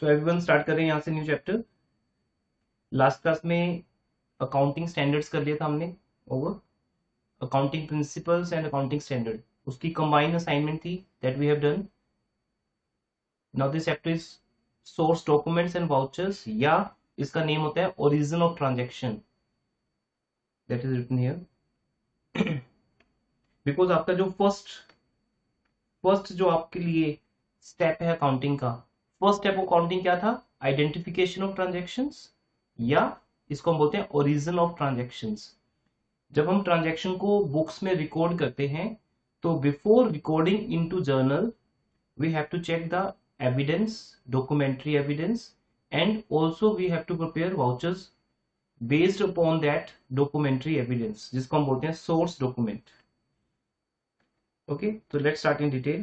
So everyone start करें यहाँ से न्यू चैप्टर। लास्ट क्लास में अकाउंटिंग स्टैंडर्ड्स कर लिया था हमने over, accounting principles and accounting standard, उसकी कंबाइंड असाइनमेंट थी that we have done. Now this chapter is source documents and vouchers, या इसका नेम होता है origin of transaction, that is written here. Because आपका जो फर्स्ट जो आपके लिए स्टेप है अकाउंटिंग का, फर्स्ट स्टेप ऑफ अकाउंटिंग क्या था? आइडेंटिफिकेशन ऑफ ट्रांजैक्शंस, या इसको हम बोलते हैं ओरिजिन ऑफ ट्रांजैक्शंस। जब हम ट्रांजैक्शन को बुक्स में रिकॉर्ड करते हैं तो before recording into journal we have to check the evidence, documentary evidence, and also we have to prepare vouchers based upon that documentary evidence, जिसको हम बोलते हैं source document. Okay, so let's start in detail.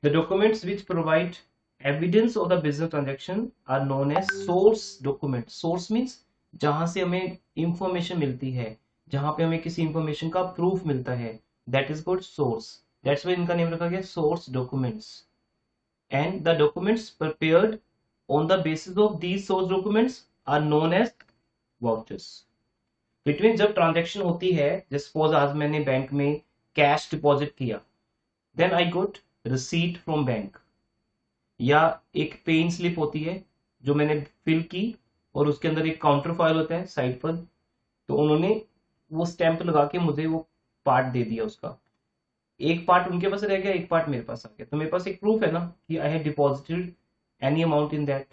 The documents which provide evidence of the business transaction are known as source document. Source means जहां से हमें information मिलती है, जहां पे हमें किसी इंफॉर्मेशन का प्रूफ मिलता है, that is called source. That's why इनका नेम रखा गया source documents. And the documents prepared on the basis of these source documents are known as vouchers. Between जब ट्रांजेक्शन होती है, जैसे सपोज आज मैंने बैंक में कैश डिपॉजिट किया, then I got receipt from bank, या एक पेन स्लिप होती है जो मैंने फिल की और उसके अंदर एक काउंटर फाइल होता है साइड पर, तो उन्होंने वो स्टैंप लगा के मुझे वो पार्ट दे दिया, उसका एक पार्ट उनके पास रह गया, एक पार्ट मेरे पास आ गया, तो मेरे पास एक प्रूफ है ना कि I have deposited any amount in that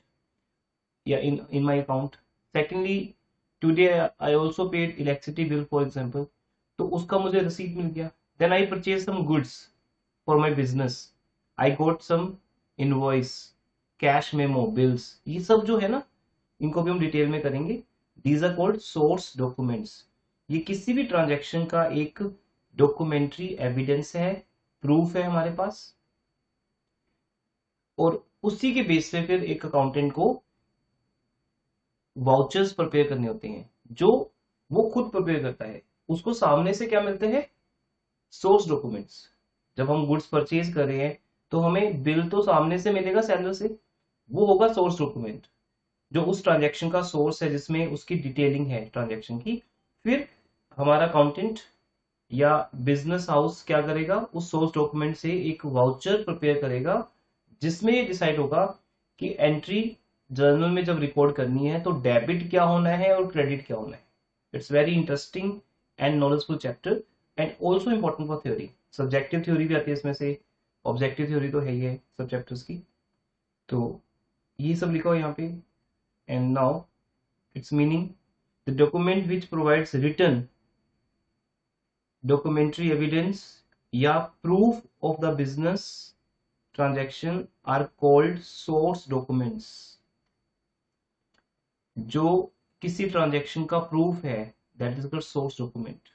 या in my account. Secondly, today I also paid electricity bill for example, तो उसका मुझे रिसीट मिल गया। Then I purchase some goods for my business, I got some invoice, cash memo, bills, ये सब जो है ना, इनको भी हम डिटेल में करेंगे। These are called source documents. ये किसी भी ट्रांजैक्शन का एक डॉक्यूमेंट्री एविडेंस है, प्रूफ है हमारे पास, और उसी के बेस पे फिर एक अकाउंटेंट को वाउचर्स प्रिपेयर करने होते हैं, जो वो खुद प्रिपेयर करता है। उसको सामने से क्या मिलते हैं? Source documents. जब हम गुड्स परचेज कर रहे हैं तो हमें बिल तो सामने से मिलेगा सेलर से, वो होगा सोर्स डॉक्यूमेंट, जो उस ट्रांजैक्शन का सोर्स है, जिसमें उसकी डिटेलिंग है ट्रांजैक्शन की। फिर हमारा अकाउंटेंट या बिजनेस हाउस क्या करेगा? उस सोर्स डॉक्यूमेंट से एक वाउचर प्रिपेयर करेगा, जिसमें ये डिसाइड होगा कि एंट्री जर्नल में जब रिकॉर्ड करनी है तो डेबिट क्या होना है और क्रेडिट क्या होना है। It's very interesting and knowledgeful chapter, and also important for theory. Subjective theory भी आती है इसमें से, ऑब्जेक्टिव थ्योरी तो है ही है सब चैप्टर्स की। तो ये सब लिखा हो यहाँ पे। And now its meaning: the document which provides written documentary evidence या proof of the business transaction are called source documents। जो किसी ट्रांजैक्शन का प्रूफ है, that is called source document.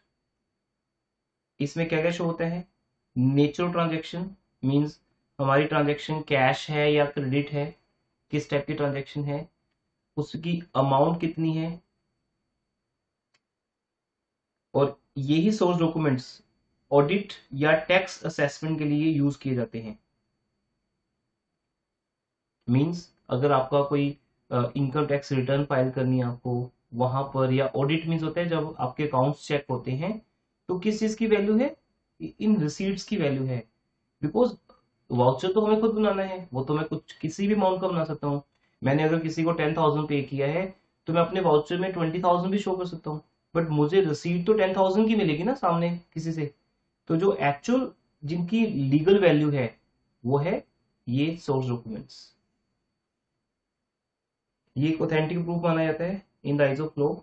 इसमें क्या क्या शो होता है? नेचर ट्रांजैक्शन मींस हमारी ट्रांजैक्शन कैश है या क्रेडिट है, किस टाइप की ट्रांजैक्शन है, उसकी अमाउंट कितनी है, और यही सोर्स डॉक्यूमेंट्स ऑडिट या टैक्स असेसमेंट के लिए यूज किए जाते हैं। मींस अगर आपका कोई इनकम टैक्स रिटर्न फाइल करनी है आपको वहां पर, या ऑडिट मींस होता है जब आपके अकाउंट्स चेक होते हैं, तो किस चीज की वैल्यू है? इन रिसीट्स की वैल्यू है। बिकॉज वाउचर तो हमें खुद बनाना है, वो तो मैं कुछ किसी भी अमाउंट का बना सकता हूँ। मैंने अगर किसी को 10,000 पे किया है तो मैं अपने वाउचर में 20,000 भी शो कर सकता हूँ, बट मुझे रिसीट तो 10,000 की मिलेगी ना सामने किसी से। तो जो एक्चुअल जिनकी लीगल वैल्यू है वो है ये सोर्स डॉक्यूमेंट्स। ये एक ऑथेंटिक प्रूफ माना जाता है in the eyes of law.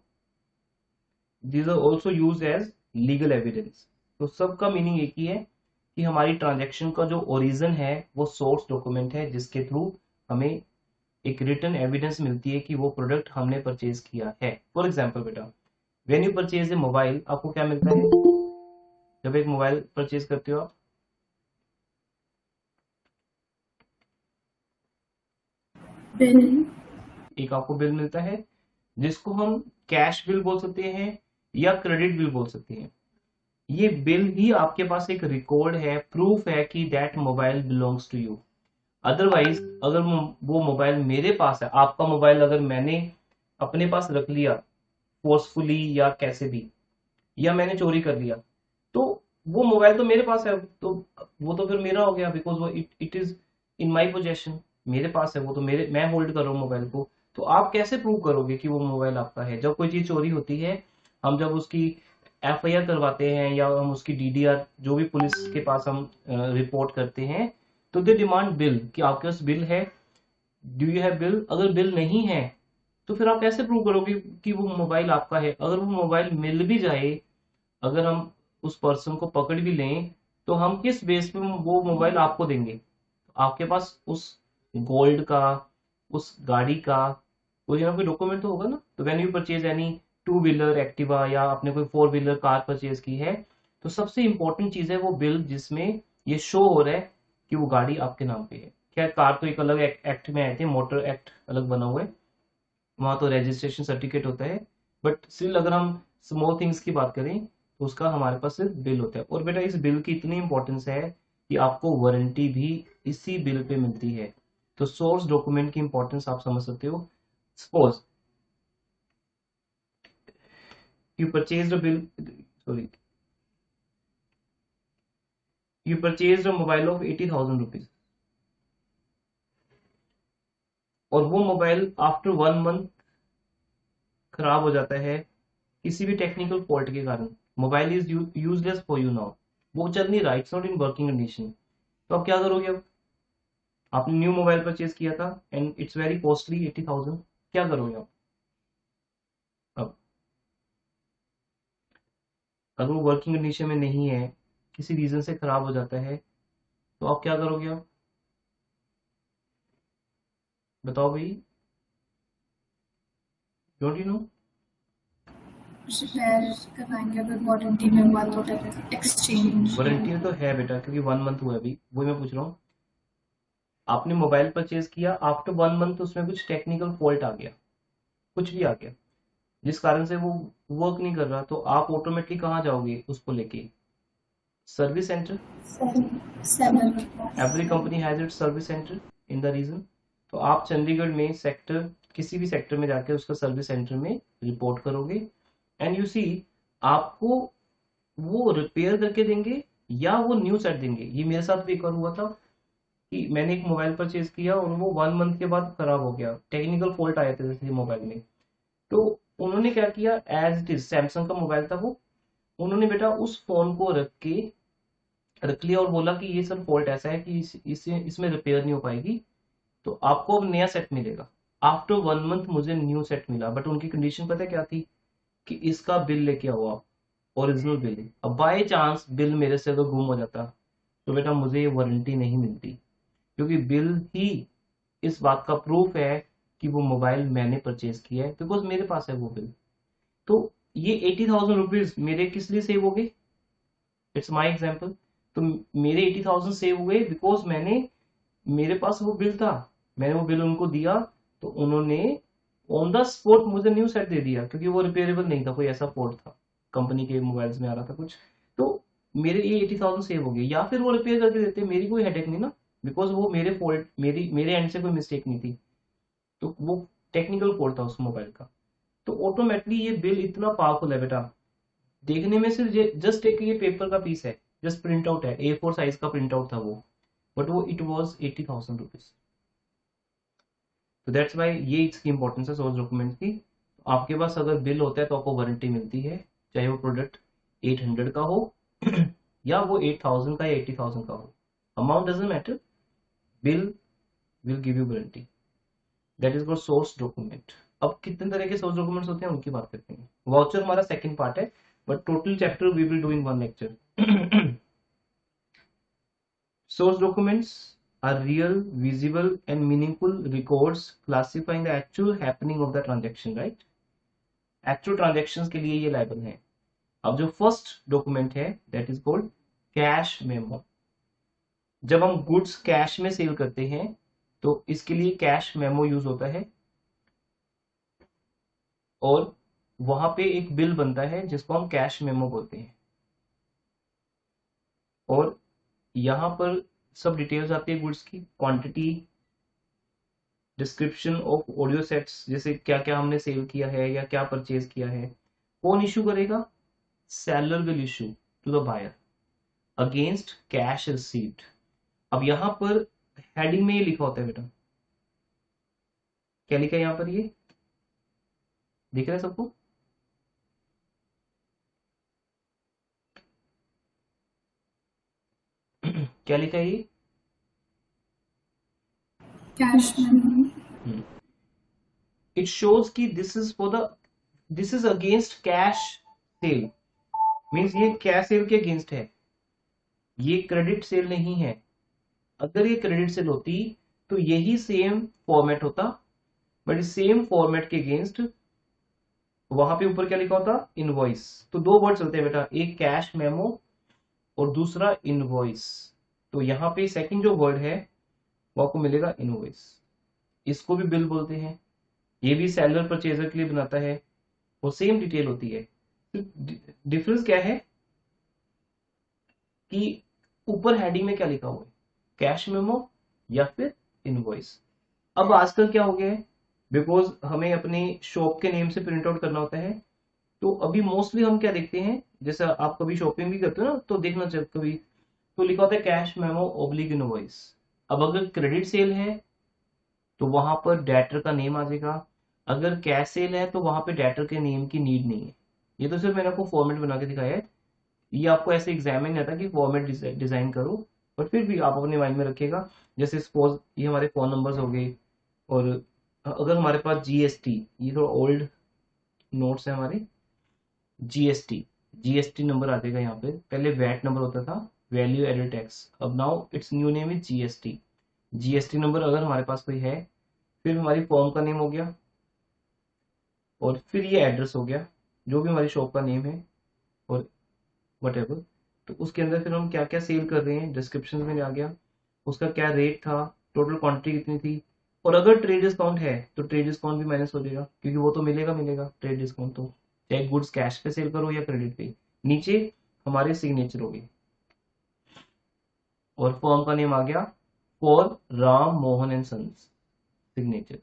These are also use as legal evidence. तो सबका मीनिंग एक ही है कि हमारी ट्रांजैक्शन का जो ओरिजिन है वो सोर्स डॉक्यूमेंट है, जिसके थ्रू हमें एक रिटन एविडेंस मिलती है कि वो प्रोडक्ट हमने परचेज किया है। फॉर एग्जाम्पल बेटा, when you purchase a mobile, आपको क्या मिलता है जब एक मोबाइल परचेज करते हो आप? बिल। एक आपको बिल मिलता है, जिसको हम कैश बिल बोल सकते हैं या क्रेडिट बिल बोल सकते हैं। ये बिल ही आपके पास एक रिकॉर्ड है, प्रूफ है कि that mobile belongs to you. Otherwise अगर वो मोबाइल मेरे पास है, आपका मोबाइल अगर मैंने अपने पास रख लिया फोर्सफुली या कैसे भी, या मैंने चोरी कर लिया, तो वो मोबाइल तो मेरे पास है, तो वो तो फिर मेरा हो गया, बिकॉज वो it is in my possession, मेरे पास है वो, तो मेरे मैं होल्ड कर रहा हूँ मोबाइल को। तो आप कैसे प्रूव करोगे कि वो मोबाइल आपका है? जब कोई चीज चोरी होती है, हम जब उसकी एफआईआर करवाते हैं या हम उसकी डीडीआर जो भी पुलिस के पास हम रिपोर्ट करते हैं, तो दे डिमांड बिल कि आपके पास बिल है, डू यू हैव बिल। अगर बिल नहीं है तो फिर आप कैसे प्रूव करोगे कि वो मोबाइल आपका है? अगर वो मोबाइल मिल भी जाए, अगर हम उस पर्सन को पकड़ भी लें, तो हम किस बेस पे वो मोबाइल आपको देंगे? आपके पास उस गोल्ड का, उस गाड़ी का कोई ना कोई डॉक्यूमेंट तो होगा ना। तो when you purchase any two wheeler Activa या आपने कोई फोर व्हीलर कार परचेज की है, तो सबसे इंपॉर्टेंट चीज है वो बिल, जिसमें ये शो हो रहा है कि वो गाड़ी आपके नाम पे है। खैर कार तो एक अलग एक्ट में आए थे, मोटर एक्ट अलग बना हुआ है, वहां तो रजिस्ट्रेशन सर्टिफिकेट होता है। बट स्टिल अगर हम स्मॉल थिंग्स की बात करें तो उसका हमारे पास सिर्फ बिल होता है। और बेटा इस बिल की इतनी इंपॉर्टेंस है कि आपको वारंटी भी इसी बिल पे मिलती है। तो सोर्स डॉक्यूमेंट की इंपॉर्टेंस आप समझ सकते हो। Suppose you purchase a bill, sorry, you purchase a mobile of 80,000 rupees, और वो मोबाइल आफ्टर 1 मंथ खराब हो जाता है किसी भी टेक्निकल फॉल्ट के कारण। Mobile is useless for you now, वो चल नहीं रहा, it's not in working condition. तो आप क्या करोगे अब? आपने न्यू मोबाइल परचेज किया था एंड इट्स वेरी कॉस्टली, 80,000, क्या करोगे आप अब? अगर वो वर्किंग कंडीशन में नहीं है, किसी रीजन से खराब हो जाता है, तो आप क्या करोगे अब? बताओ भाई, डोंट यू नो? रिपेयर करवाएंगे अगर वारंटी में हुआ तो, एक्सचेंज। वारंटी में तो है बेटा, क्योंकि 1 मंथ हुआ अभी, वही मैं पूछ रहा हूँ। आपने मोबाइल परचेज किया, आफ्टर 1 मंथ उसमें कुछ टेक्निकल फॉल्ट आ गया, कुछ भी आ गया, जिस कारण से वो वर्क नहीं कर रहा, तो आप ऑटोमेटिकली कहाँ जाओगे उसको लेके? Service centre. Seller. Every company has its service centre in the region. तो आप चंडीगढ़ में सेक्टर, किसी भी सेक्टर में जाके उसका सर्विस सेंटर में रिपोर्ट करोगे, एंड यू सी, आपको वो रिपेयर करके देंगे या वो न्यू सेट देंगे। ये मेरे साथ भी एक बार हुआ था कि मैंने एक मोबाइल परचेज किया और वो 1 मंथ के बाद खराब हो गया, टेक्निकल फॉल्ट आया था जैसे मोबाइल में। तो उन्होंने क्या किया, एज इट इज सैमसंग का मोबाइल था वो, उन्होंने बेटा उस फोन को रख लिया और बोला कि ये सर फॉल्ट ऐसा है कि इसमें रिपेयर नहीं हो पाएगी, तो आपको अब नया सेट मिलेगा। आफ्टर 1 मंथ मुझे न्यू सेट मिला, बट उनकी कंडीशन पता है क्या थी? कि इसका बिल लेके आओ आप, ओरिजिनल बिल। अब बाय चांस बिल मेरे से अगर गुम हो जाता, तो बेटा मुझे ये वारंटी नहीं मिलती, क्योंकि बिल ही इस बात का प्रूफ है कि वो मोबाइल मैंने परचेज किया है, बिकॉज मेरे पास है वो बिल। तो ये 80,000 रुपीज मेरे किस लिए सेव हो गए? It's my example. तो मेरे 80,000 सेव हुए बिकॉज मेरे पास वो बिल था, मैंने वो बिल उनको दिया, तो उन्होंने ऑन द स्पॉट मुझे न्यू सेट दे दिया, क्योंकि वो रिपेयरेबल नहीं था, कोई ऐसा फॉल्ट था कंपनी के मोबाइल्स में आ रहा था कुछ। तो मेरे ये 80,000 सेव हो गए, या फिर वो रिपेयर करके देते, मेरी कोई हेडेक नहीं ना, बिकॉज वो मेरे फॉल्ट, मेरे एंड से कोई मिस्टेक नहीं थी, तो वो टेक्निकल फॉल्ट था उस मोबाइल का। तो ऑटोमेटिकली ये बिल इतना पावरफुल है बेटा, देखने में सिर्फ जस्ट एक ये पेपर का पीस है, जस्ट प्रिंट आउट है, A4 साइज का प्रिंट आउट था वो, बट वो इट वॉज 80,000 रुपीज। तो दैट्स वाई ये इसकी इंपॉर्टेंस है सोर्स डॉक्यूमेंट की। आपके पास अगर बिल होता है तो आपको वारंटी मिलती है, चाहे वो प्रोडक्ट 800 का हो या वो 8,000 का या 80,000 का हो, amount doesn't matter, bill will give you guarantee. That is for source document. अब कितने तरह के सोर्स डॉक्यूमेंट्स होते हैं उनकी बात करते हैं। वाउचर हमारा सेकंड पार्ट है, but total chapter we will do in one lecture. Source documents are real, visible, and meaningful records classifying the actual happening of the transaction, right? Actual transactions के लिए ये लायबल है। अब जो first document है that is called cash memo. जब हम goods cash में सेल करते हैं तो इसके लिए कैश मेमो यूज होता है, और वहां पे एक बिल बनता है जिसको हम कैश मेमो बोलते हैं। और यहाँ पर सब डिटेल्स आती है गुड्स की, quantity, description of audio sets, जैसे क्या क्या हमने सेल किया है या क्या परचेज किया है। कौन इशू करेगा? Seller will issue to the buyer against cash received. अब यहाँ पर हेडिंग में ये लिखा होता है बेटा, क्या लिखा है यहाँ पर, ये दिख रहा है सबको? क्या लिखा है ये? cash memo, इट शोज कि this is against cash cell, means ये कैश सेल के अगेंस्ट है, ये क्रेडिट सेल नहीं है। अगर ये क्रेडिट सेल होती तो यही सेम फॉर्मेट होता, बट सेम फॉर्मेट के अगेंस्ट वहां पे ऊपर क्या लिखा होता? इनवॉइस। तो दो वर्ड चलते हैं बेटा, एक कैश मेमो और दूसरा इनवॉइस। तो यहाँ पे सेकंड जो वर्ड है वो आपको मिलेगा इनवॉइस। इसको भी बिल बोलते हैं, ये भी सेलर परचेजर के लिए बनाता है और सेम डिटेल होती है। डिफरेंस क्या है कि ऊपर हेडिंग में क्या लिखा हुआ है, कैश मेमो या फिर इनवॉइस। अब आजकल क्या हो गया है, बिकॉज हमें अपने शॉप के नेम से प्रिंट आउट करना होता है, तो अभी मोस्टली हम क्या देखते हैं, जैसे आप कभी शॉपिंग भी करते हो ना तो देखना चाहिए कभी, तो लिखा होता है कैश मेमो ओब्लिक इनवॉइस। अब अगर क्रेडिट सेल है तो वहां पर डेटर का नेम आ जाएगा, अगर कैश सेल है तो वहां पे डेटर के नेम की नीड नहीं है। ये तो सिर्फ मैंने आपको फॉर्मेट बना के दिखाया है, ये आपको ऐसे एग्जाम में नहीं आता कि फॉर्मेट डिजाइन करो, बट फिर भी आप अपने माइंड में रखिएगा। जैसे सपोज ये हमारे फोन नंबर्स हो गए, और अगर हमारे पास जीएसटी, ये थोड़ा ओल्ड नोट्स है हमारे, जीएसटी, जीएसटी नंबर आ जाएगा यहाँ पे, पहले वैट नंबर होता था, वैल्यू एडेड टैक्स, अब now it's new name is GST. GST number अगर हमारे पास कोई है, फिर हमारी फॉर्म का नेम हो गया, और फिर ये एड्रेस हो गया, जो भी हमारी शॉप का नेम है और वट, तो उसके अंदर फिर हम क्या क्या सेल कर रहे हैं डिस्क्रिप्शन में आ गया, उसका क्या रेट था, टोटल क्वांटिटी कितनी थी, और अगर ट्रेड डिस्काउंट है तो ट्रेड डिस्काउंट भी माइनस हो जाएगा, क्योंकि वो तो मिलेगा मिलेगा ट्रेड डिस्काउंट, तो चाहे गुड्स कैश पे सेल करो या क्रेडिट पे। नीचे हमारे सिग्नेचर हो गए, और फर्म का नेम आ गया for Ram Mohan and sons, signature.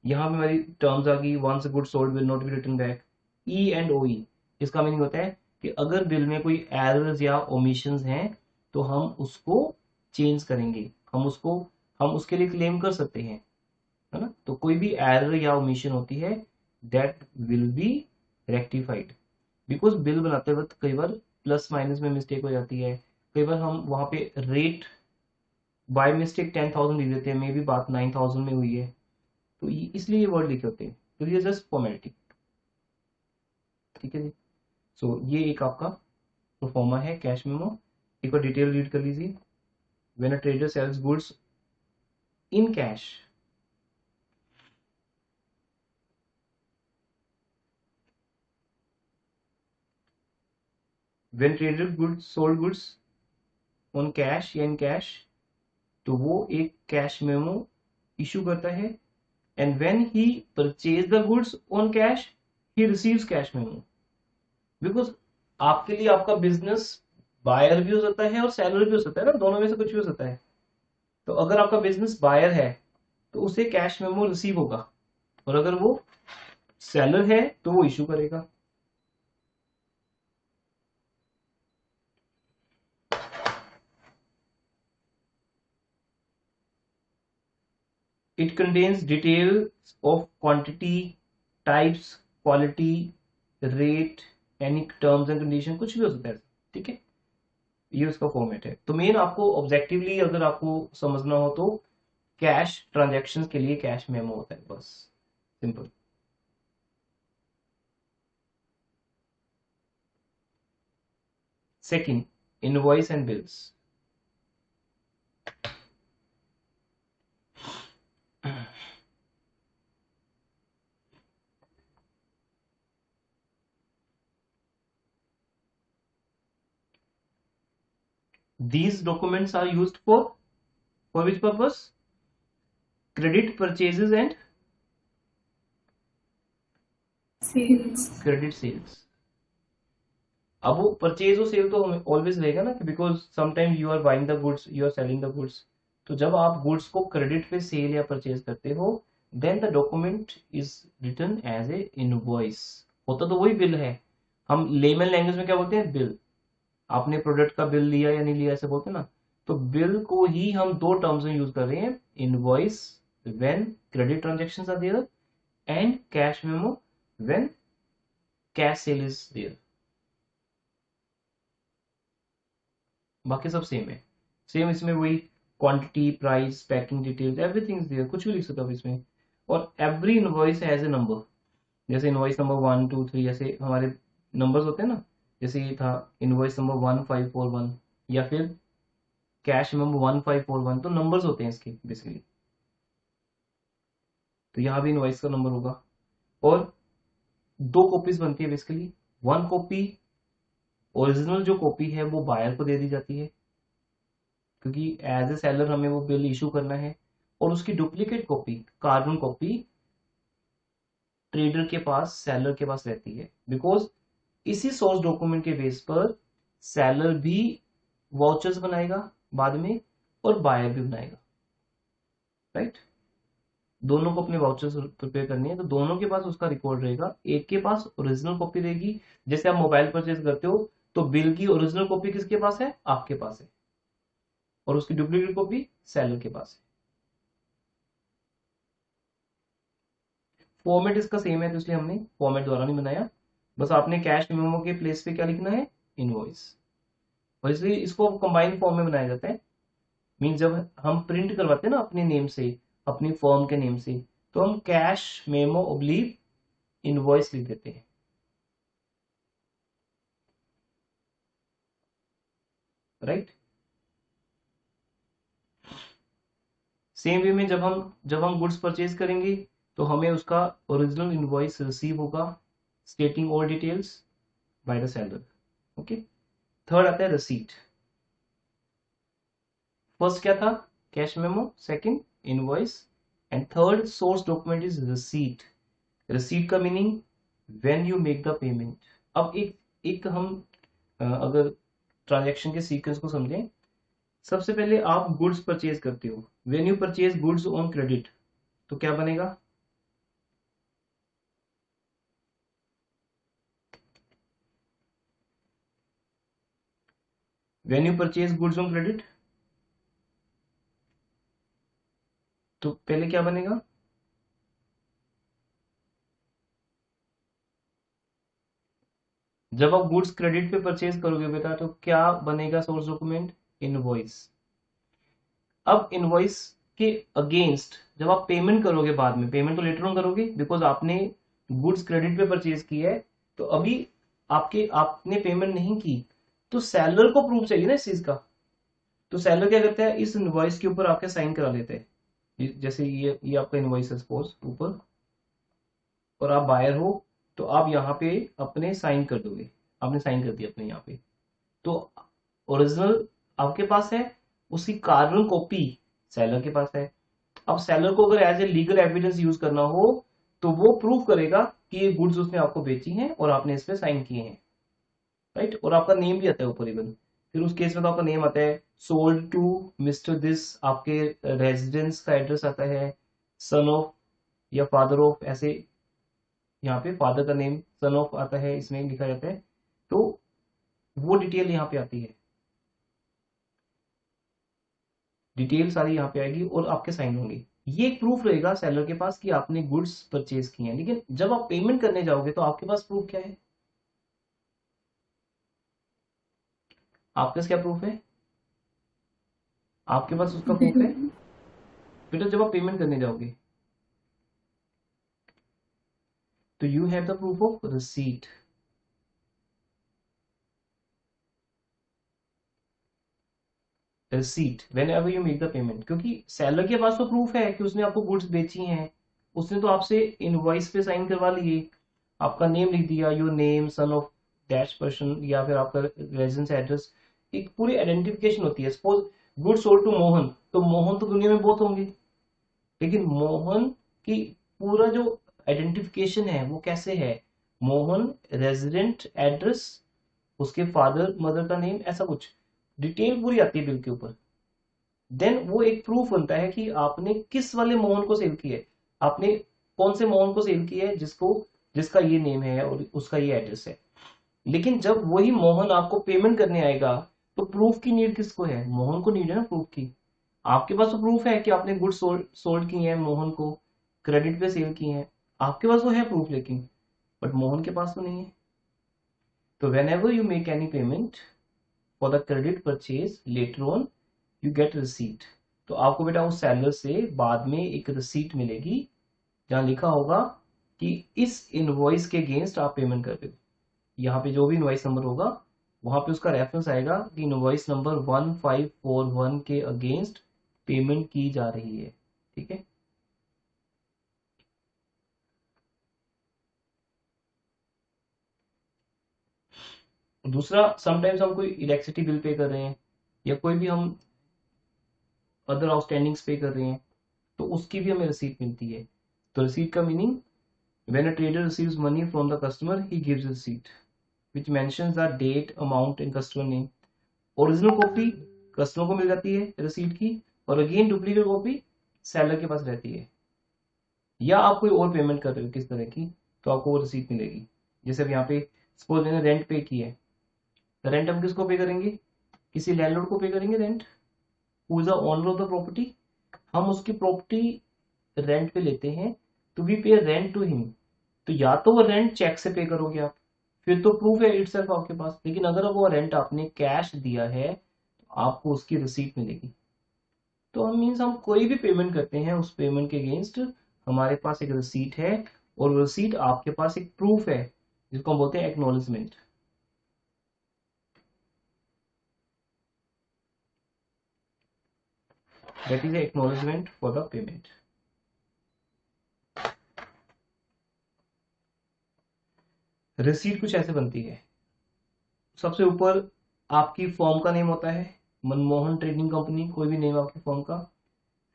यहाँ पे हमारी टर्म्स आ गई, once good sold will not be return back, E and O E. इसका मीनिंग होता है कि अगर बिल में कोई एरर्स या ओमिशंस हैं तो हम उसको चेंज करेंगे, हम उसके लिए क्लेम कर सकते हैं, है ना। तो कोई भी एरर या ओमिशन होती है that will be rectified, because bill बनाते वक्त कई बार प्लस माइनस में मिस्टेक हो जाती है, कई बार हम वहां पे रेट बाय मिस्टेक 10,000 लिख देते हैं, मे बी बात 9,000 में हुई है, तो इसलिए ये वर्ड लिखे होते हैं, तो ये जस्ट फॉर्मेलिटी, ठीक है जी। सो ये एक आपका प्रोफॉर्मा है कैश मेमो। एक बार डिटेल रीड कर लीजिए। When a trader sells goods in cash, when trader goods sold goods on cash या इन कैश, तो वो एक कैश मेमो इशू करता है, and when he purchase the goods on cash he receives cash memo. Because आपके लिए आपका business buyer भी हो सकता है और सेलर भी हो सकता है ना, दोनों में से कुछ भी हो सकता है। तो अगर आपका बिजनेस बायर है तो उसे कैश मेमो रिसीव होगा, और अगर वो सेलर है तो वो इशू करेगा। It contains details of quantity, types, quality, rate, any terms and condition, कुछ भी हो सकता है, ठीक है। ये उसका फॉर्मेट है। तो मेन आपको ऑब्जेक्टिवली अगर आपको समझना हो तो कैश ट्रांजैक्शंस के लिए कैश मेमो होता है, बस simple. Second, invoice and bills. These documents are used for which purpose? Credit purchases and sales, credit sales. अब वो परचेज और सेल तो ऑलवेज रहेगा ना, because sometime you are buying the goods, you are selling the goods. तो जब आप goods को क्रेडिट पे सेल या परचेज करते हो, then the document is written as a invoice. होता तो वही बिल है, हम लेमन लैंग्वेज में क्या बोलते हैं, बिल। आपने प्रोडक्ट का बिल लिया या नहीं लिया ऐसे बोलते हैं ना, तो बिल को ही हम दो टर्म्स में यूज कर रहे हैं, invoice when credit transactions are there and cash memo when cash sale is there. बाकी सब सेम है, सेम इसमें वही quantity, price, packing details, everything is there, कुछ भी लिख सकते हो इसमें। और every invoice has a number, जैसे इनवॉइस नंबर 1 2 3 ऐसे हमारे नंबर्स होते हैं ना, जैसे ये था इनवॉइस नंबर 1541 या फिर कैश नंबर 1541, तो नंबर्स होते हैं इसके बेसिकली। तो यहाँ भी इनवॉइस का नंबर होगा। और दो कॉपीज बनती है बेसिकली, वन कॉपी ओरिजिनल जो कॉपी है वो बायर को दे दी जाती है, क्योंकि एज ए सेलर हमें वो बिल इशू करना है। और उसकी duplicate copy, carbon copy, trader के पास, सेलर के पास रहती है, बिकॉज इसी सोर्स डॉक्यूमेंट के बेस पर सेलर भी वाउचर्स बनाएगा बाद में और बायर भी बनाएगा, राइट। दोनों को अपने वाउचर्स प्रिपेयर करनी है, तो दोनों के पास उसका रिकॉर्ड रहेगा। एक के पास ओरिजिनल कॉपी रहेगी, जैसे आप मोबाइल परचेज करते हो तो बिल की ओरिजिनल कॉपी किसके पास है, आपके पास है, और उसकी डुप्लीकेट कॉपी सेलर के पास है। फॉर्मेट इसका सेम है, तो इसलिए हमने फॉर्मेट द्वारा नहीं बनाया, बस आपने कैश मेमो के प्लेस पे क्या लिखना है, इनवॉइस। और इसलिए इसको कंबाइंड फॉर्म में बनाया जाता है। मीन जब हम प्रिंट करवाते हैं ना अपने नेम से, अपनी फर्म के नेम से, तो हम कैश मेमो ऑब्लिक इनवॉइस लिख देते हैं, राइट। सेम वे में जब हम गुड्स परचेज करेंगे तो हमें उसका ओरिजिनल इनवॉइस रिसीव होगा, stating all details by the seller. Okay. Third आता है रिसीट। फर्स्ट क्या था, cash memo, second invoice, and third source document is receipt. Receipt का meaning when you make the payment. अब एक एक हम अगर ट्रांजैक्शन के सीक्वेंस को समझें, सबसे पहले आप गुड्स परचेज करते हो, when you purchase goods on credit, तो क्या बनेगा, when you purchase goods on credit, तो पहले क्या बनेगा, जब आप गुड्स क्रेडिट पे परचेज करोगे बेटा तो क्या बनेगा सोर्स डॉक्यूमेंट, इनवॉइस। अब इनवॉइस के अगेंस्ट जब आप पेमेंट करोगे, बाद में पेमेंट तो लेटर ऑन करोगे, बिकॉज आपने गुड्स क्रेडिट पे परचेज किया है, तो अभी आपने पेमेंट नहीं की, तो सेलर को प्रूफ चाहिए ना इस चीज का। तो सेलर क्या करता है, इस इनवॉइस के ऊपर आपके साइन करा लेते हैं। जैसे ये आपका इनवॉइस है सपोज ऊपर, और आप बायर हो, तो आप यहाँ पे अपने साइन कर दोगे, आपने साइन कर दिया अपने यहाँ पे, तो ओरिजिनल आपके पास है, उसकी कार्बन कॉपी सेलर के पास है। अब सेलर को अगर as a legal evidence use करना हो, तो वो प्रूव करेगा कि ये गुड्स उसने आपको बेची हैं और आपने इस पे साइन किए हैं, राइट। और आपका नेम भी आता है ऊपर इवन, फिर उस केस में तो आपका नेम आता है, सोल्ड टू मिस्टर दिस, आपके रेजिडेंस का एड्रेस आता है, सन ऑफ या फादर ऑफ, ऐसे यहाँ पे फादर का नेम, सन ऑफ आता है, इसमें लिखा जाता है, तो वो डिटेल यहाँ पे आती है, डिटेल सारी यहाँ पे आएगी और आपके साइन होंगे। ये एक प्रूफ रहेगा सेलर के पास कि आपने गुड्स परचेज किए हैं। लेकिन जब आप पेमेंट करने जाओगे तो आपके पास प्रूफ क्या है, आपके पास क्या प्रूफ है, आपके पास उसका प्रूफ है बिल। बेटा। जब आप पेमेंट करने जाओगे तो you have the proof of receipt, receipt when ever you make the payment, क्योंकि सेलर के पास तो प्रूफ है कि उसने आपको गुड्स बेची हैं, उसने तो आपसे इनवॉइस पे साइन करवा लिए, आपका नेम लिख दिया, your name son of dash person, या फिर आपका रेजिडेंस एड्रेस, एक पूरी आइडेंटिफिकेशन होती है। Suppose goods sold to Mohan, तो मोहन तो दुनिया में बहुत होंगे, लेकिन मोहन की पूरा जो आइडेंटिफिकेशन है वो कैसे है, मोहन रेजिडेंट एड्रेस उसके फादर मदर का नेम, ऐसा कुछ डिटेल पूरी आती है बिल के ऊपर। देन वो एक प्रूफ बनता है कि आपने किस वाले मोहन को सेल किया है, आपने कौन से मोहन को सेल किया है जिसको, जिसका ये नेम है और उसका ये एड्रेस है। लेकिन जब वही मोहन आपको पेमेंट करने आएगा तो प्रूफ की नीड किसको है, मोहन को नीड है ना प्रूफ की। आपके पास तो प्रूफ है कि आपने गुड सोल्ड की है, मोहन को क्रेडिट पे सेल की है, आपके पास तो है प्रूफ, लेकिन बट मोहन के पास तो नहीं है। तो when ever you make any payment for the credit purchase later on you get receipt. तो आपको बेटा उस सेलर से बाद में एक रिसीट मिलेगी जहां लिखा होगा कि इस इनवॉइस के अगेंस्ट आप पेमेंट कर रहे हो। यहाँ पे जो भी इनवॉइस नंबर होगा वहां पे उसका रेफरेंस आएगा कि इनवॉइस नंबर 1541 के अगेंस्ट पेमेंट की जा रही है। ठीक है। दूसरा, समटाइम्स हम कोई इलेक्ट्रिसिटी बिल पे कर रहे हैं या कोई भी हम अदर आउटस्टैंडिंग्स पे कर रहे हैं तो उसकी भी हमें रिसीट मिलती है। तो रिसीट का meaning, when a trader receives money from the customer he gives receipt which mentions the date amount in customer name. Original copy customer को मिल जाती है रिसीट की, और अगेन डुप्लीकेट कॉपी सेलर के पास रहती है। या आप कोई और पेमेंट कर रहे हो किस तरह की, तो आपको वो रिसीट मिलेगी। जैसे अब यहाँ पे सपोज मैंने रेंट पे की है, रेंट हम किसको पे करेंगे, किसी लैंडलॉर्ड को पे करेंगे rent, who is the owner of the property. हम उसकी प्रॉपर्टी रेंट पे लेते हैं, टू बी पे रेंट टू हिम। तो या तो वो रेंट चेक से पे करोगे आप, फिर तो प्रूफ है इटसेल्फ आपके पास। लेकिन अगर वो रेंट आपने कैश दिया है तो आपको उसकी रिसीट मिलेगी। तो हम मीन्स हम कोई भी पेमेंट करते हैं उस पेमेंट के अगेंस्ट हमारे पास एक रिसीट है, और रिसीट आपके पास एक प्रूफ है जिसको हम बोलते हैं acknowledgement. That is acknowledgement for the payment. Receipt कुछ ऐसे बनती है, सबसे ऊपर आपकी फर्म का नेम होता है, मनमोहन ट्रेडिंग कंपनी, कोई भी नेम आपकी फर्म का।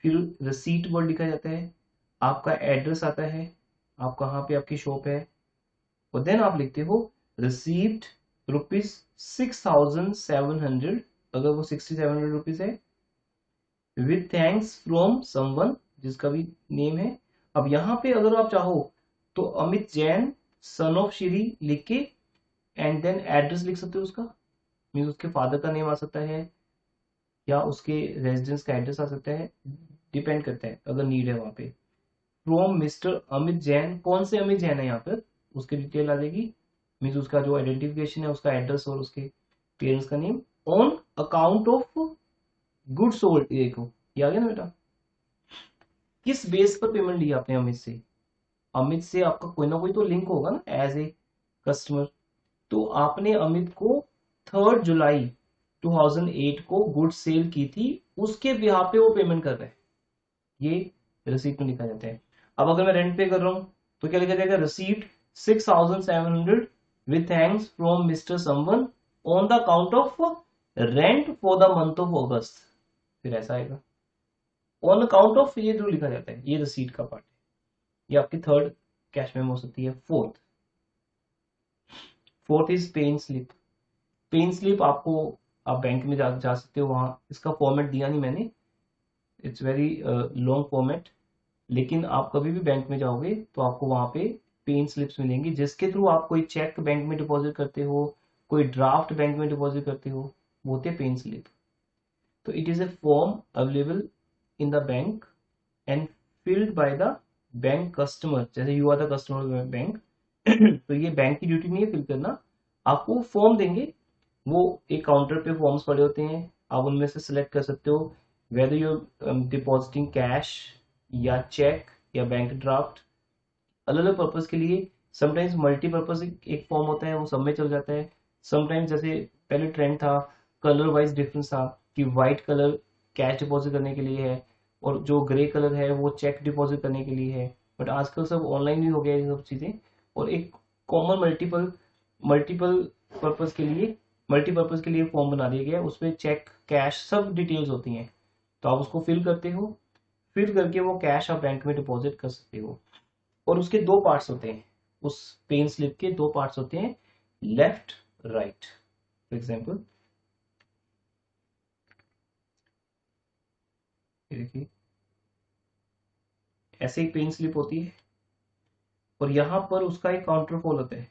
फिर रिसीट वर्ड लिखा जाता है, आपका एड्रेस आता है, आप कहाँ पे आपकी शॉप है, और देन आप लिखते हो रिसीव्ड ₹6,700, अगर वो 6,700 रुपीज है, विद थैंक्स फ्रॉम समवन, जिसका भी नेम है। अब यहाँ पे अगर आप चाहो तो अमित जैन सन ऑफ श्री लिख के एंड देन एड्रेस लिख सकते हो उसका, मीन उसके फादर का नेम आ सकता है या उसके रेजिडेंस का एड्रेस आ सकता है, डिपेंड करता है अगर नीड है वहां पे। फ्रॉम मिस्टर अमित जैन, कौन से अमित जैन है यहाँ पर, उसकी डिटेल आ जाएगी, मीन्स उसका जो आइडेंटिफिकेशन है, उसका एड्रेस और उसके पेरेंट्स का name, on account of good sold. देखो ये आ गया ना बेटा, किस बेस पर पेमेंट लिया आपने अमित से, अमित से आपका कोई ना कोई तो लिंक होगा ना एज ए कस्टमर। तो आपने अमित को 3 जुलाई 2008 को गुड सेल की थी, उसके बिहाफ पे वो पेमेंट कर रहे हैं, ये रिसीट में लिखा जाता है। अब अगर मैं रेंट पे कर रहा हूं तो क्या लिखा जाएगा, received 6,700 with thanks from mister someone on the account of rent for the month of अगस्त। फिर ऐसा आएगा ऑन अकाउंट ऑफ, ये जो लिखा जाता है ये रिसीट का पार्ट है। ये आपकी थर्ड कैश मेमो हो सकती है। Fourth is pay-in slip. Pay-in slip आपको, आप बैंक में जा सकते हो, वहां इसका फॉर्मेट दिया नहीं मैंने, इट्स वेरी लॉन्ग फॉर्मेट, लेकिन आप कभी भी बैंक में जाओगे तो आपको वहां पे पेन स्लिप्स मिलेंगी जिसके थ्रू आप कोई चेक बैंक में डिपॉजिट करते हो, कोई ड्राफ्ट बैंक में डिपॉजिट करते हो, वो होते पेन स्लिप। तो it is a form available in the bank and filled by the bank customer, जैसे you are the customer bank. तो ये बैंक की ड्यूटी नहीं है फिल करना, आपको फॉर्म देंगे, वो एक काउंटर पे फॉर्म्स पड़े होते हैं, आप उनमें से सिलेक्ट कर सकते हो वेदर यू डिपॉजिटिंग कैश या चेक या बैंक ड्राफ्ट, अलग अलग पर्पज के लिए। समटाइम्स मल्टीपर्पज एक फॉर्म होता है, वो सब में चल जाता है। समटाइम्स जैसे पहले ट्रेंड था, कलर वाइज डिफरेंस था कि व्हाइट कलर कैश डिपॉजिट करने के लिए है और जो ग्रे कलर है वो चेक डिपॉजिट करने के लिए है, बट आजकल सब ऑनलाइन ही हो गया ये सब चीजें। और एक कॉमन मल्टीपल मल्टीपल पर्पज के लिए मल्टीपर्पज के लिए फॉर्म बना दिया गया है, उसमें चेक कैश सब डिटेल्स होती हैं, तो आप उसको फिल करते हो, फिल करके वो कैश आप बैंक में डिपॉजिट कर सकते हो। और उसके दो पार्ट्स होते हैं, उस पेन स्लिप के दो पार्ट्स होते हैं, लेफ्ट राइट। फॉर एग्जाम्पल देखिए ऐसे एक पेन स्लिप होती है और यहाँ पर उसका एक काउंटर फॉल होता है,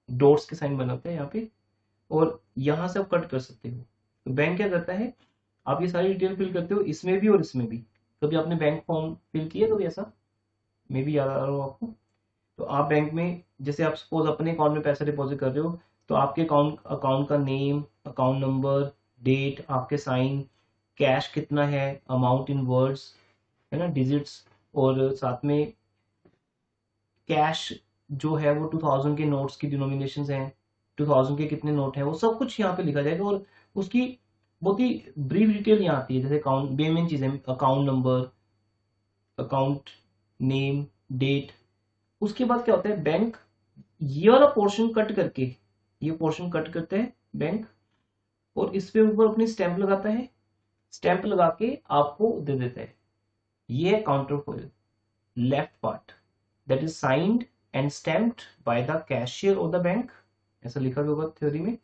डॉट्स के साइन बनाते हैं यहाँ पे, और यहाँ से आप कट कर सकते हो। तो बैंक क्या करता है, आप ये सारी डिटेल फिल करते हो इसमें भी और इसमें भी। कभी आपने बैंक फॉर्म फिल किया कभी ऐसा, मे भी याद आ रहा हो आपको। तो आप बैंक में जैसे आप सपोज अपने अकाउंट में पैसा डिपॉजिट कर रहे हो, तो आपके अकाउंट अकाउंट का नेम, अकाउंट नंबर, डेट, आपके साइन, कैश कितना है, अमाउंट इन वर्ड्स, है ना, डिजिट्स, और साथ में कैश जो है वो 2000 के नोट्स की डिनोमिनेशन हैं, 2000 के कितने नोट हैं, वो सब कुछ यहाँ पे लिखा जाएगा। और उसकी बहुत ही ब्रीफ डिटेल यहाँ आती है, जैसे अकाउंट मेन चीजें, account number, account name, date. उसके बाद क्या होता है, बैंक ये वाला पोर्शन कट करके, ये पोर्शन कट करते हैं बैंक, और इस पे ऊपर अपनी स्टैंप लगाता है, स्टैंप लगा के आपको दे देता है। ये है counter foil, left part, that is signed and stamped by the cashier of the bank, ऐसा लिखा गया होगा थ्योरी में,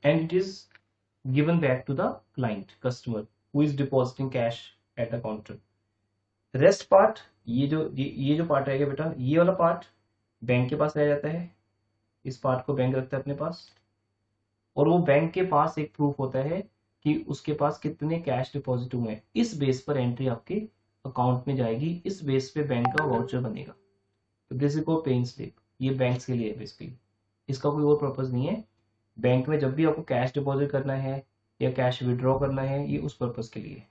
and it is given back to the client customer who is depositing cash at the counter. Rest part, ये जो part रहेगा बेटा, ये वाला पार्ट बैंक के पास रह जाता है, इस पार्ट को बैंक रखता है अपने पास, और वो बैंक के पास एक प्रूफ होता है कि उसके पास कितने कैश डिपॉजिट हुए हैं। इस बेस पर एंट्री आपके अकाउंट में जाएगी, इस बेस पे बैंक का वाउचर बनेगा। तो this is called pen slip. ये बैंक्स के लिए है बेसिकली, इसका कोई और पर्पज नहीं है। बैंक में जब भी आपको कैश डिपॉजिट करना है या कैश विड्रॉ करना है, ये उस पर्पज के लिए।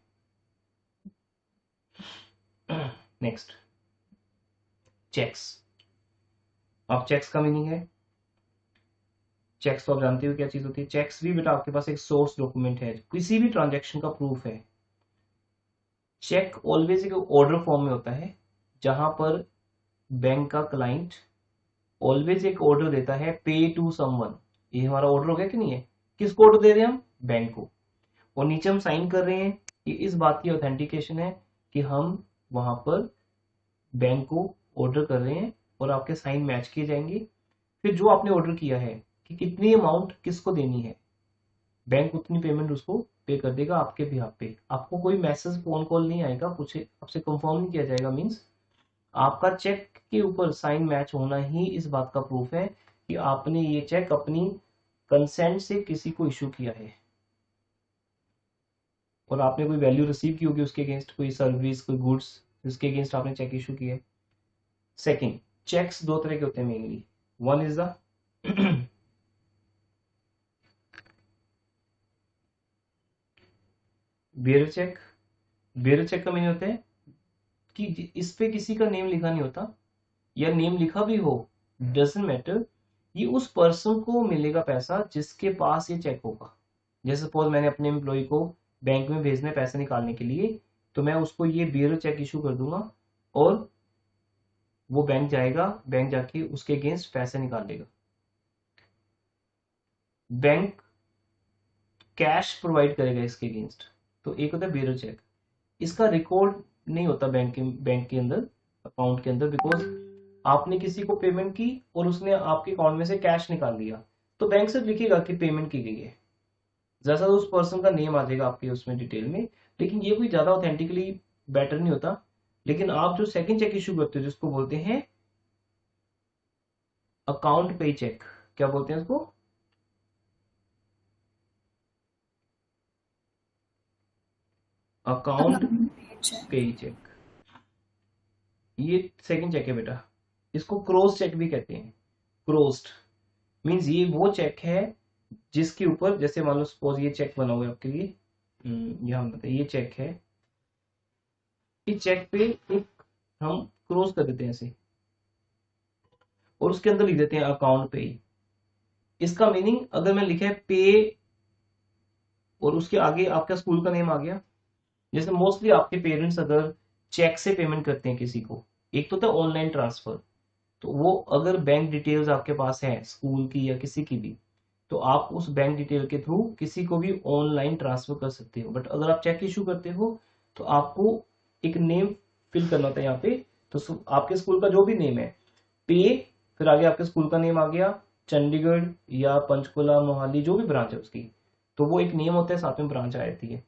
Next, cheques. अब चेक्स का मीनिंग है, चेक्स तो आप जानते हो क्या चीज होती है। चेक्स भी बेटा आपके पास एक सोर्स डॉक्यूमेंट है, किसी भी ट्रांजैक्शन का प्रूफ है। चेक ऑलवेज एक ऑर्डर फॉर्म में होता है, जहां पर बैंक का क्लाइंट ऑलवेज एक ऑर्डर देता है, पे टू समवन। ये हमारा ऑर्डर हो गया कि नहीं है, किसको ऑर्डर दे रहे हैं हम, बैंक को, और नीचे हम साइन कर रहे हैं। ये इस बात की ऑथेंटिकेशन है कि हम वहां पर बैंक को ऑर्डर कर रहे हैं, और आपके साइन मैच किए जाएंगे। फिर जो आपने ऑर्डर किया है कि कितनी अमाउंट किसको देनी है, बैंक उतनी पेमेंट उसको पे कर देगा आपके बिहाफ पे। आपको कोई मैसेज फोन कॉल नहीं आएगा, कुछ आपसे कंफर्म नहीं किया जाएगा। मींस आपका चेक के ऊपर साइन मैच होना ही इस बात का प्रूफ है कि आपने ये चेक अपनी कंसेंट से किसी को इशू किया है, और आपने कोई वैल्यू रिसीव की होगी उसके अगेंस्ट, कोई सर्विस, कोई गुड्स, जिसके अगेंस्ट आपने चेक इशू किया है। सेकंड, चेक्स दो तरह के होते हैं mainly. One is the bearer cheque. Bearer cheque का मीनिंग होता है कि इस पे किसी का नेम लिखा नहीं होता, या नेम लिखा भी हो डजंट मैटर, ये उस पर्सन को मिलेगा पैसा जिसके पास ये चेक होगा। जैसे सपोज मैंने अपने एम्प्लॉय को बैंक में भेजना है पैसे निकालने के लिए, तो मैं उसको ये बेयर चेक इशू कर दूंगा, और वो बैंक जाएगा, बैंक जाके उसके अगेंस्ट पैसे निकाल लेगा। बैंक कैश प्रोवाइड करेगा इसके अगेंस्ट। तो एक होता है बेयर चेक, इसका रिकॉर्ड नहीं होता बैंक के अंदर, अकाउंट के अंदर, बिकॉज आपने किसी को पेमेंट की और उसने आपके अकाउंट में से कैश निकाल लिया, तो बैंक सिर्फ लिखेगा कि पेमेंट की गई है, जैसा उस पर्सन का नेम आ जाएगा आपके उसमें डिटेल में। लेकिन ये कोई ज्यादा ऑथेंटिकली बेटर नहीं होता। लेकिन आप जो सेकंड चेक इशू करते हो, जिसको बोलते हैं अकाउंट पे चेक, क्या बोलते हैं उसको, अकाउंट पे चेक, ये सेकंड चेक है बेटा। इसको क्रॉस चेक भी कहते हैं। क्रॉस्ड मींस ये वो चेक है जिसके ऊपर, जैसे मान लो सपोज ये चेक बना हुआ है आपके लिए, यहाँ बताइए, ये चेक है, इस चेक पे एक हम क्रॉस कर देते हैं ऐसे, और उसके अंदर लिख देते हैं अकाउंट पे। इसका मीनिंग अगर मैं लिखा है पे, और उसके आगे आपका स्कूल का नेम आ गया, जैसे मोस्टली आपके पेरेंट्स अगर चेक से पेमेंट करते हैं किसी को, एक तो था ऑनलाइन ट्रांसफर, तो वो अगर बैंक डिटेल्स आपके पास है स्कूल की या किसी की भी, तो आप उस बैंक डिटेल के थ्रू किसी को भी ऑनलाइन ट्रांसफर कर सकते हो। बट अगर आप चेक इशू करते हो, तो आपको एक नेम फिल करना होता है यहाँ पे, तो आपके स्कूल का जो भी नेम है, पे, फिर आगे आपके स्कूल का नेम आ गया, चंडीगढ़ या पंचकुला मोहाली जो भी ब्रांच है उसकी, तो वो एक नेम होता है, साथ में ब्रांच आ जाती है,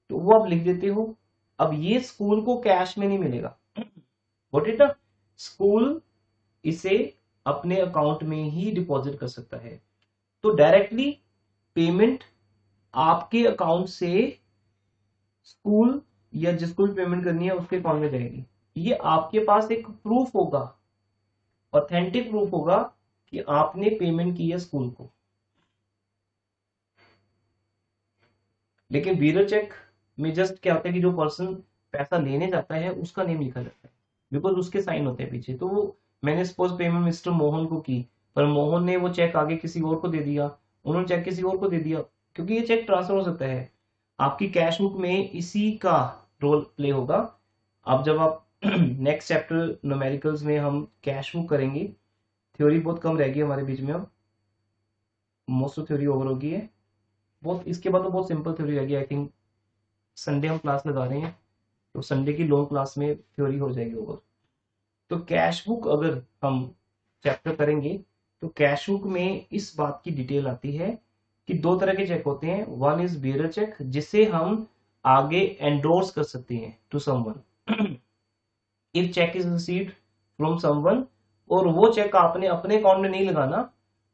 तो वो आप लिख देते हो। अब ये स्कूल को कैश में नहीं मिलेगा, वॉट इट, स्कूल इसे अपने अकाउंट में ही डिपॉजिट कर सकता है। तो डायरेक्टली पेमेंट आपके अकाउंट से स्कूल या जिसको भी पेमेंट करनी है उसके अकाउंट में जाएगी। ये आपके पास एक प्रूफ होगा, ऑथेंटिक प्रूफ होगा कि आपने पेमेंट की है स्कूल को। लेकिन ब्यूरो चेक में जस्ट क्या होता है कि जो पर्सन पैसा लेने जाता है उसका नेम लिखा जाता है, बिकॉज उसके साइन होते हैं पीछे। तो वो मैंने सपोज पेमेंट मिस्टर मोहन को की, पर मोहन ने वो चेक आगे किसी और को दे दिया, उन्होंने चेक किसी और को दे दिया, क्योंकि ये चेक ट्रांसफर हो सकता है। आपकी कैश बुक में इसी का रोल प्ले होगा। अब जब आप नेक्स्ट चैप्टर न्यूमेरिकल्स में हम कैश बुक करेंगे, थ्योरी बहुत कम रहेगी हमारे बीच में, अब मोस्ट ऑफ थ्योरी ओवर होगी है बहुत, इसके बाद तो बहुत सिंपल थ्योरी रहेगी। आई थिंक संडे हम क्लास लगा रहे हैं, तो संडे की लॉन्ग क्लास में थ्योरी हो जाएगी ओवर। तो कैश बुक अगर हम चैप्टर करेंगे, तो कैश बुक में इस बात की डिटेल आती है कि दो तरह के चेक होते हैं। वन इज बियरर चेक, जिसे हम आगे एंडोर्स कर सकते हैं to someone, if cheque is received from someone, और वो चेक आपने अपने अकाउंट में नहीं लगाना,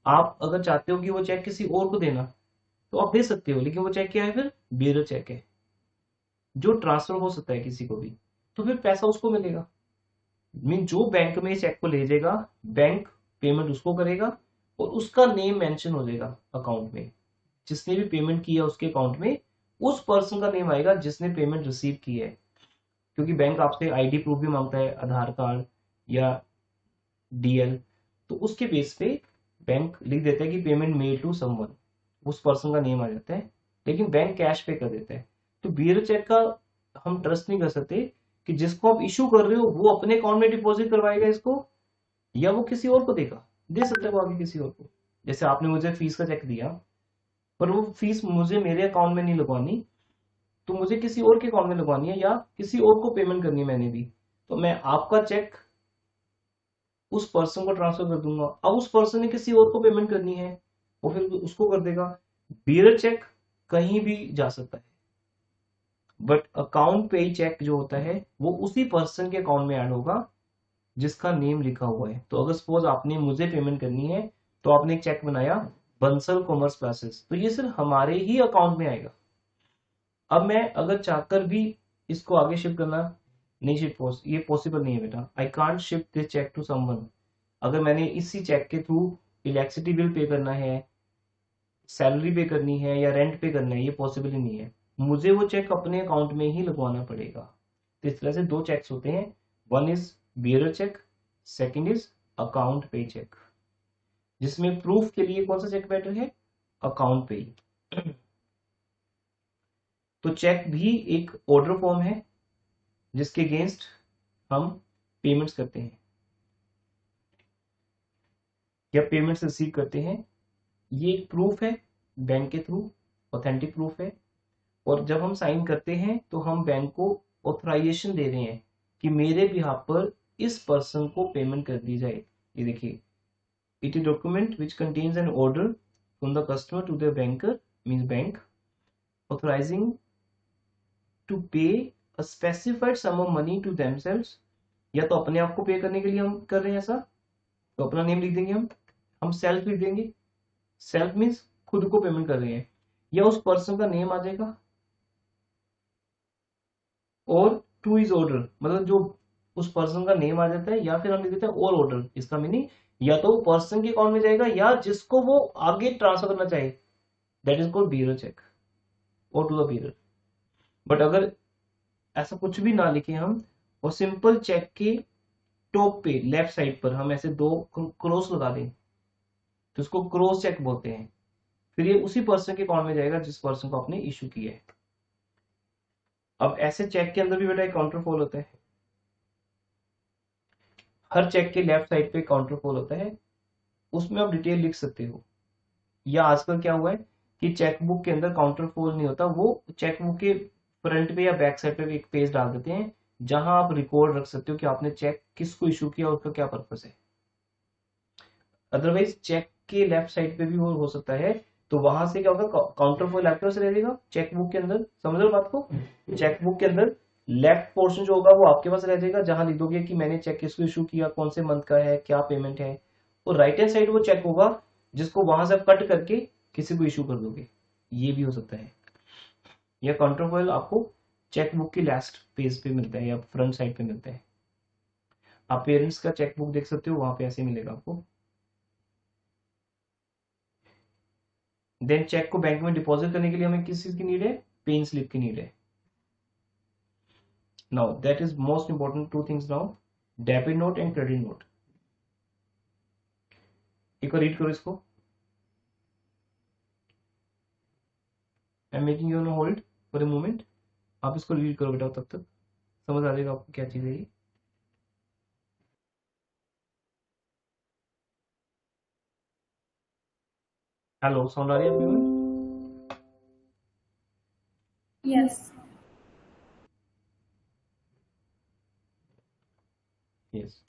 आप अगर चाहते हो कि वो चेक किसी और को देना तो आप दे सकते हो, लेकिन वो चेक क्या है, फिर बियरर चेक है, जो ट्रांसफर हो सकता है किसी को भी, तो फिर पैसा उसको मिलेगा। मीन जो बैंक में चेक को ले जाएगा, बैंक पेमेंट उसको करेगा और उसका नेम मेंशन हो जाएगा अकाउंट में, जिसने भी पेमेंट किया उसके अकाउंट में उस पर्सन का नेम आएगा जिसने पेमेंट रिसीव की है। क्योंकि बैंक आपसे आईडी प्रूफ भी मांगता है, आधार कार्ड या डीएल, तो उसके बेस पे बैंक लिख देता है कि पेमेंट मेड टू समवन, उस पर्सन का नेम आ जाता है, लेकिन बैंक कैश पे कर देता है। तो बियरर चेक का हम ट्रस्ट नहीं कर सकते कि जिसको आप इशू कर रहे हो वो अपने अकाउंट में डिपॉजिट करवाएगा इसको, या वो किसी और को देगा, दे सकता है वो आगे किसी और को। जैसे आपने मुझे फीस का चेक दिया, पर वो फीस मुझे मेरे अकाउंट में नहीं लगवानी, तो मुझे किसी और के अकाउंट में लगवानी है, या किसी और को पेमेंट करनी है मैंने भी, तो मैं आपका चेक उस पर्सन को ट्रांसफर कर दूंगा। अब उस पर्सन ने किसी और को पेमेंट करनी है, वो फिर उसको कर देगा। बियरर चेक कहीं भी जा सकता है, बट अकाउंट पे चेक जो होता है वो उसी पर्सन के अकाउंट में ऐड होगा जिसका नेम लिखा हुआ है। तो अगर सपोज आपने मुझे पेमेंट करनी है, तो आपने एक चेक बनाया बंसल कॉमर्स क्लासेस, तो ये सिर्फ हमारे ही अकाउंट में आएगा। अब मैं अगर चाहकर भी इसको आगे शिफ्ट करना नहीं, ये पॉसिबल नहीं है बेटा, I can't shift this cheque to someone. अगर मैंने इसी चेक के थ्रू इलेक्ट्रिसिटी बिल पे करना है, सैलरी पे करनी है या रेंट पे करना है, ये पॉसिबल ही नहीं है, मुझे वो चेक अपने अकाउंट में ही लगवाना पड़ेगा। तो इस तरह से दो चेक्स होते हैं, one is bearer cheque, second is account पे चेक, जिसमें प्रूफ के लिए कौन सा चेक बेटर है, अकाउंट पे ही। तो चेक भी एक ऑर्डर फॉर्म है जिसके अगेंस्ट हम पेमेंट्स करते हैं या पेमेंट्स रिसीव करते हैं। ये एक प्रूफ है बैंक के थ्रू, ऑथेंटिक प्रूफ है, और जब हम साइन करते हैं तो हम बैंक को ऑथराइजेशन दे रहे हैं कि मेरे बिहाफ पर इस पर्सन को पेमेंट कर दी जाए। ये देखिए, it is document which contains an order from the customer to the banker, means bank, authorising to pay a specified sum of money to themselves, या तो अपने आप को पे करने के लिए हम कर रहे हैं ऐसा, तो अपना नेम लिख देंगे हम सेल्फ लिख देंगे, सेल्फ मीन्स खुद को पेमेंट कर रहे हैं, या उस पर्सन का नेम आ जाएगा, और टू इज ऑर्डर, मतलब जो उस पर्सन का नेम आ जाता है, या फिर हम लिख देते हैं और ऑर्डर। इसका मीनिंग या तो पर्सन के अकाउंट में जाएगा या जिसको वो आगे ट्रांसफर करना चाहे, that is called bearer cheque और टू द बियरर। बट अगर ऐसा कुछ भी ना लिखे हम, और सिंपल चेक के टॉप पे लेफ्ट साइड पर हम ऐसे दो क्रॉस लगा दें, तो इसको क्रॉस चेक बोलते हैं। फिर ये उसी पर्सन के अकाउंट में जाएगा जिस पर्सन को आपने इशू किया है। अब ऐसे चेक के अंदर भी बेटा एक काउंटरफॉल होता है, हर चेक के लेफ्ट साइड पे काउंटरफॉल होता है, उसमें आप डिटेल लिख सकते हो। या आजकल क्या हुआ है कि चेकबुक के अंदर काउंटरफॉल नहीं होता, वो चेकबुक के फ्रंट पे या बैक साइड पे एक पेज डाल देते हैं जहां आप रिकॉर्ड रख सकते हो कि आपने चेक किसको इशू किया और उसका क्या पर्पस है। अदरवाइज चेक के लेफ्ट साइड पे भी वो हो सकता है, तो वहां से क्या होगा, काउंटर फॉर लेफ्ट से रहेगा चेक बुक के अंदर, समझ लो बात को। चेक बुक के अंदर लेफ्ट पोर्शन जो होगा वो आपके पास रह जाएगा, जहां लिख दोगे कि मैंने चेक किसको इशू किया, कौन से मंथ का है, क्या पेमेंट है। और राइट हैंड साइड वो चेक होगा जिसको वहां से आप कट करके किसी को इशू कर दोगे, ये भी हो सकता है। या काउंटर फॉइल आपको चेक बुक की लास्ट पेज पे मिलता है या फ्रंट साइड पे मिलता है। आप पेरेंट्स का चेक बुक देख सकते हो, वहां पे ऐसे मिलेगा आपको। देन चेक को बैंक में डिपॉजिट करने के लिए हमें किस चीज की नीड है, पेन स्लिप की नीड है। Now that is most important two things now, debit note and credit note. एक बार रीड करो इसको। I am making you know hold for a moment. आप इसको रीड करो बेटा, तब तक समझ आ जाएगा आपको क्या चीज है ये। हेलो, साउंड आ रही है everyone? Yes. Yes.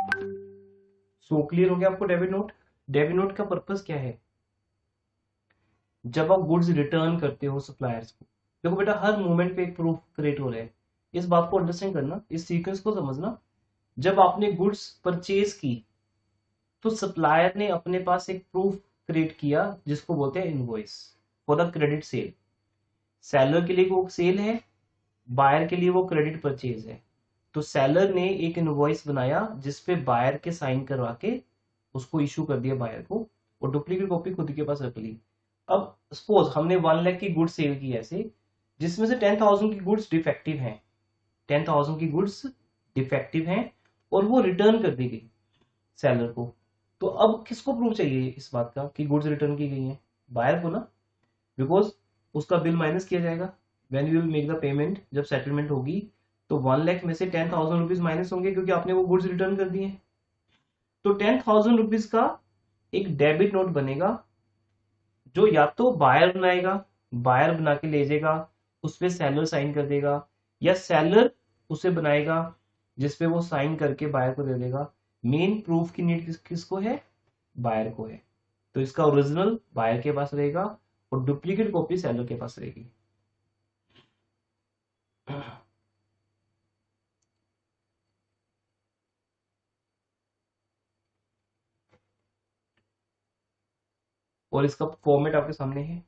So clear हो गया आपको डेबिट नोट। डेबिट नोट का पर्पस क्या है, जब आप गुड्स रिटर्न करते हो सप्लायर्स को, देखो बेटा हर मोमेंट पे एक प्रूफ क्रिएट हो रहा है। इस बात को अंडरस्टैंड करना, इस सीक्वेंस को समझना। जब आपने गुड्स परचेज की तो सप्लायर ने अपने पास एक प्रूफ क्रिएट किया जिसको बोलते हैं invoice for the credit sale. Seller के लिए वो सेल है, बायर के लिए वो क्रेडिट परचेज है। तो सेलर ने एक इनवॉइस बनाया जिसपे बायर के साइन करवा के उसको इशू कर दिया बायर को, और डुप्लीकेट कॉपी खुद के पास रख ली। अब सपोज हमने 1 लाख की गुड्स सेल की ऐसे, जिसमें से 10,000 की गुड्स डिफेक्टिव हैं, 10,000 की गुड्स डिफेक्टिव हैं और वो रिटर्न कर दी गई सेलर को। तो अब किसको प्रूव चाहिए इस बात का कि गुड्स रिटर्न की गई हैं, बायर को ना, बिकॉज उसका बिल माइनस किया जाएगा when you will make the payment. जब सेटलमेंट होगी तो 1 लाख में से 10,000 रुपीज माइनस होंगे क्योंकि आपने वो गुड्स रिटर्न कर दिए। तो 10,000 रुपीज का एक डेबिट नोट बनेगा जो या तो बायर बनाएगा, बायर बना के ले जाएगा, उस पर सेलर साइन कर देगा, या सेलर उसे बनाएगा जिसपे वो साइन करके बायर को दे देगा। मेन प्रूफ की नीड किसको है, बायर को है। तो इसका ओरिजिनल बायर के पास रहेगा और डुप्लीकेट कॉपी सेलर के पास रहेगी। और इसका फॉर्मेट आपके सामने है।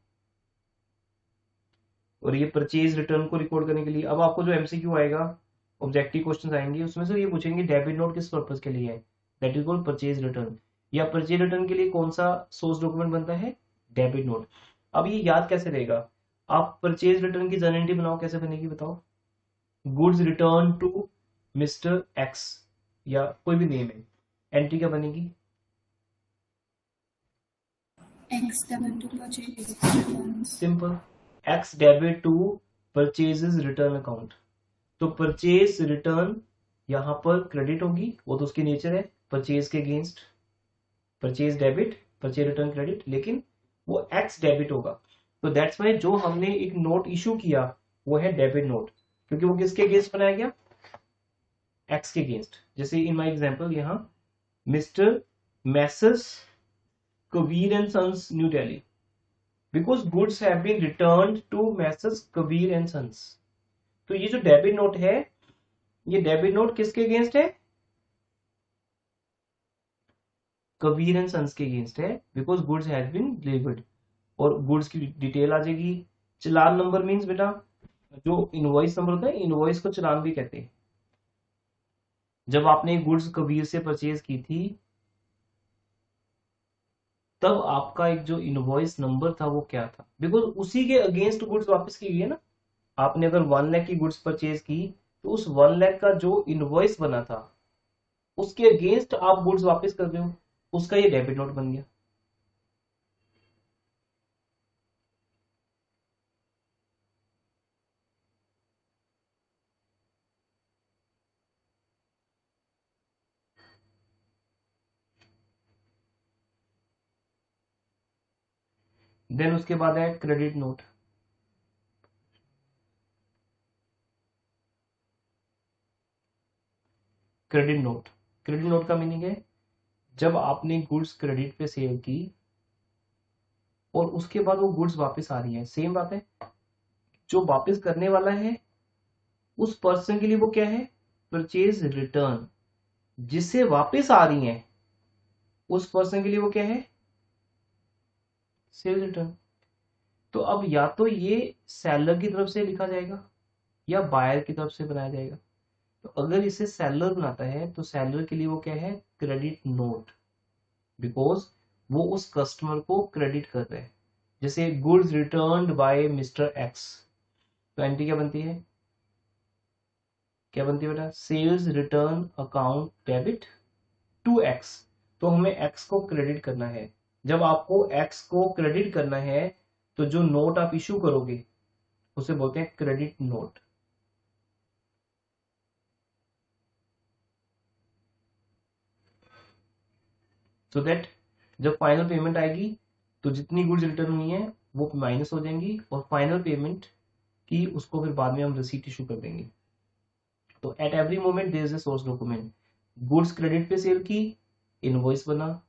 और ये परचेज रिटर्न को रिकॉर्ड करने के लिए अब आपको जो एमसीक्यू आएगा, ऑब्जेक्टिव क्वेश्चंस आएंगे, उसमें से ये पूछेंगे डेबिट नोट किस पर्पज के लिए है, that is called purchase return. या परचेज रिटर्न के लिए कौन सा सोर्स डॉक्यूमेंट बनता है, डेबिट नोट। अब ये याद कैसे रहेगा, आप परचेज रिटर्न की जर्नल एंट्री बनाओ, कैसे बनेगी बताओ। Goods return to mister X, या कोई भी नेम है, एंट्री क्या बनेगी, X debit to purchase returns. Simple, X debit to purchases return account. तो परचेज रिटर्न यहां पर क्रेडिट होगी, वो तो उसकी नेचर है, परचेज के against, purchase debit, purchase return credit, लेकिन वो एक्स डेबिट होगा। तो दैट्स वाई जो हमने एक नोट इशू किया वो है डेबिट नोट, क्योंकि वो किसके अगेंस्ट बनाया गया, एक्स के अगेंस्ट। जैसे इन माई एग्जाम्पल यहाँ mister Messrs Kabir and sons new Delhi, because goods have been returned to Messrs Kabir and sons. तो ये जो डेबिट नोट है, ये डेबिट नोट किसके अगेंस्ट है, कबीर एंड सन्स के अगेंस्ट है, because goods has been delivered. और गुड्स की डिटेल आ जाएगी। चालान नंबर मींस बेटा जो इनवॉइस नंबर होता है, इनवॉइस को चालान भी कहते हैं। जब आपने गुड्स कबीर से परचेज की थी तब आपका एक जो इनवॉइस नंबर था वो क्या था, बिकॉज उसी के अगेंस्ट गुड्स वापस की गई है ना। आपने अगर 1 लाख की गुड्स परचेज की तो उस 1 लाख का जो इनवॉइस बना था उसके अगेंस्ट आप गुड्स वापस कर रहे हो, उसका ये डेबिट नोट बन गया। देन उसके बाद है credit note. Credit note. Credit note का मीनिंग है जब आपने गुड्स क्रेडिट पे सेल की और उसके बाद वो गुड्स वापस आ रही है, सेम बात है, जो वापस करने वाला है उस पर्सन के लिए वो क्या है, परचेज रिटर्न। जिससे वापस आ रही है उस पर्सन के लिए वो क्या है, सेल रिटर्न। तो अब या तो ये सेलर की तरफ से लिखा जाएगा या बायर की तरफ से बनाया जाएगा। तो अगर इसे सेलर बनाता है तो सेलर के लिए वो क्या है, क्रेडिट नोट, बिकॉज वो उस कस्टमर को क्रेडिट कर रहे हैं। जैसे goods returned by mister X, तो एंट्री क्या बनती है, क्या बनती है बेटा, sales return account debit to X. तो हमें एक्स को क्रेडिट करना है। जब आपको एक्स को क्रेडिट करना है तो जो नोट आप इशू करोगे उसे बोलते हैं क्रेडिट नोट। सो दैट जब फाइनल पेमेंट आएगी तो जितनी गुड्स रिटर्न हुई हैं वो माइनस हो जाएंगी और फाइनल पेमेंट की उसको फिर बाद में हम रिसीट इशू कर देंगे। तो at every moment there is a source document. Goods credit पे सेल की, इनवॉइस बना,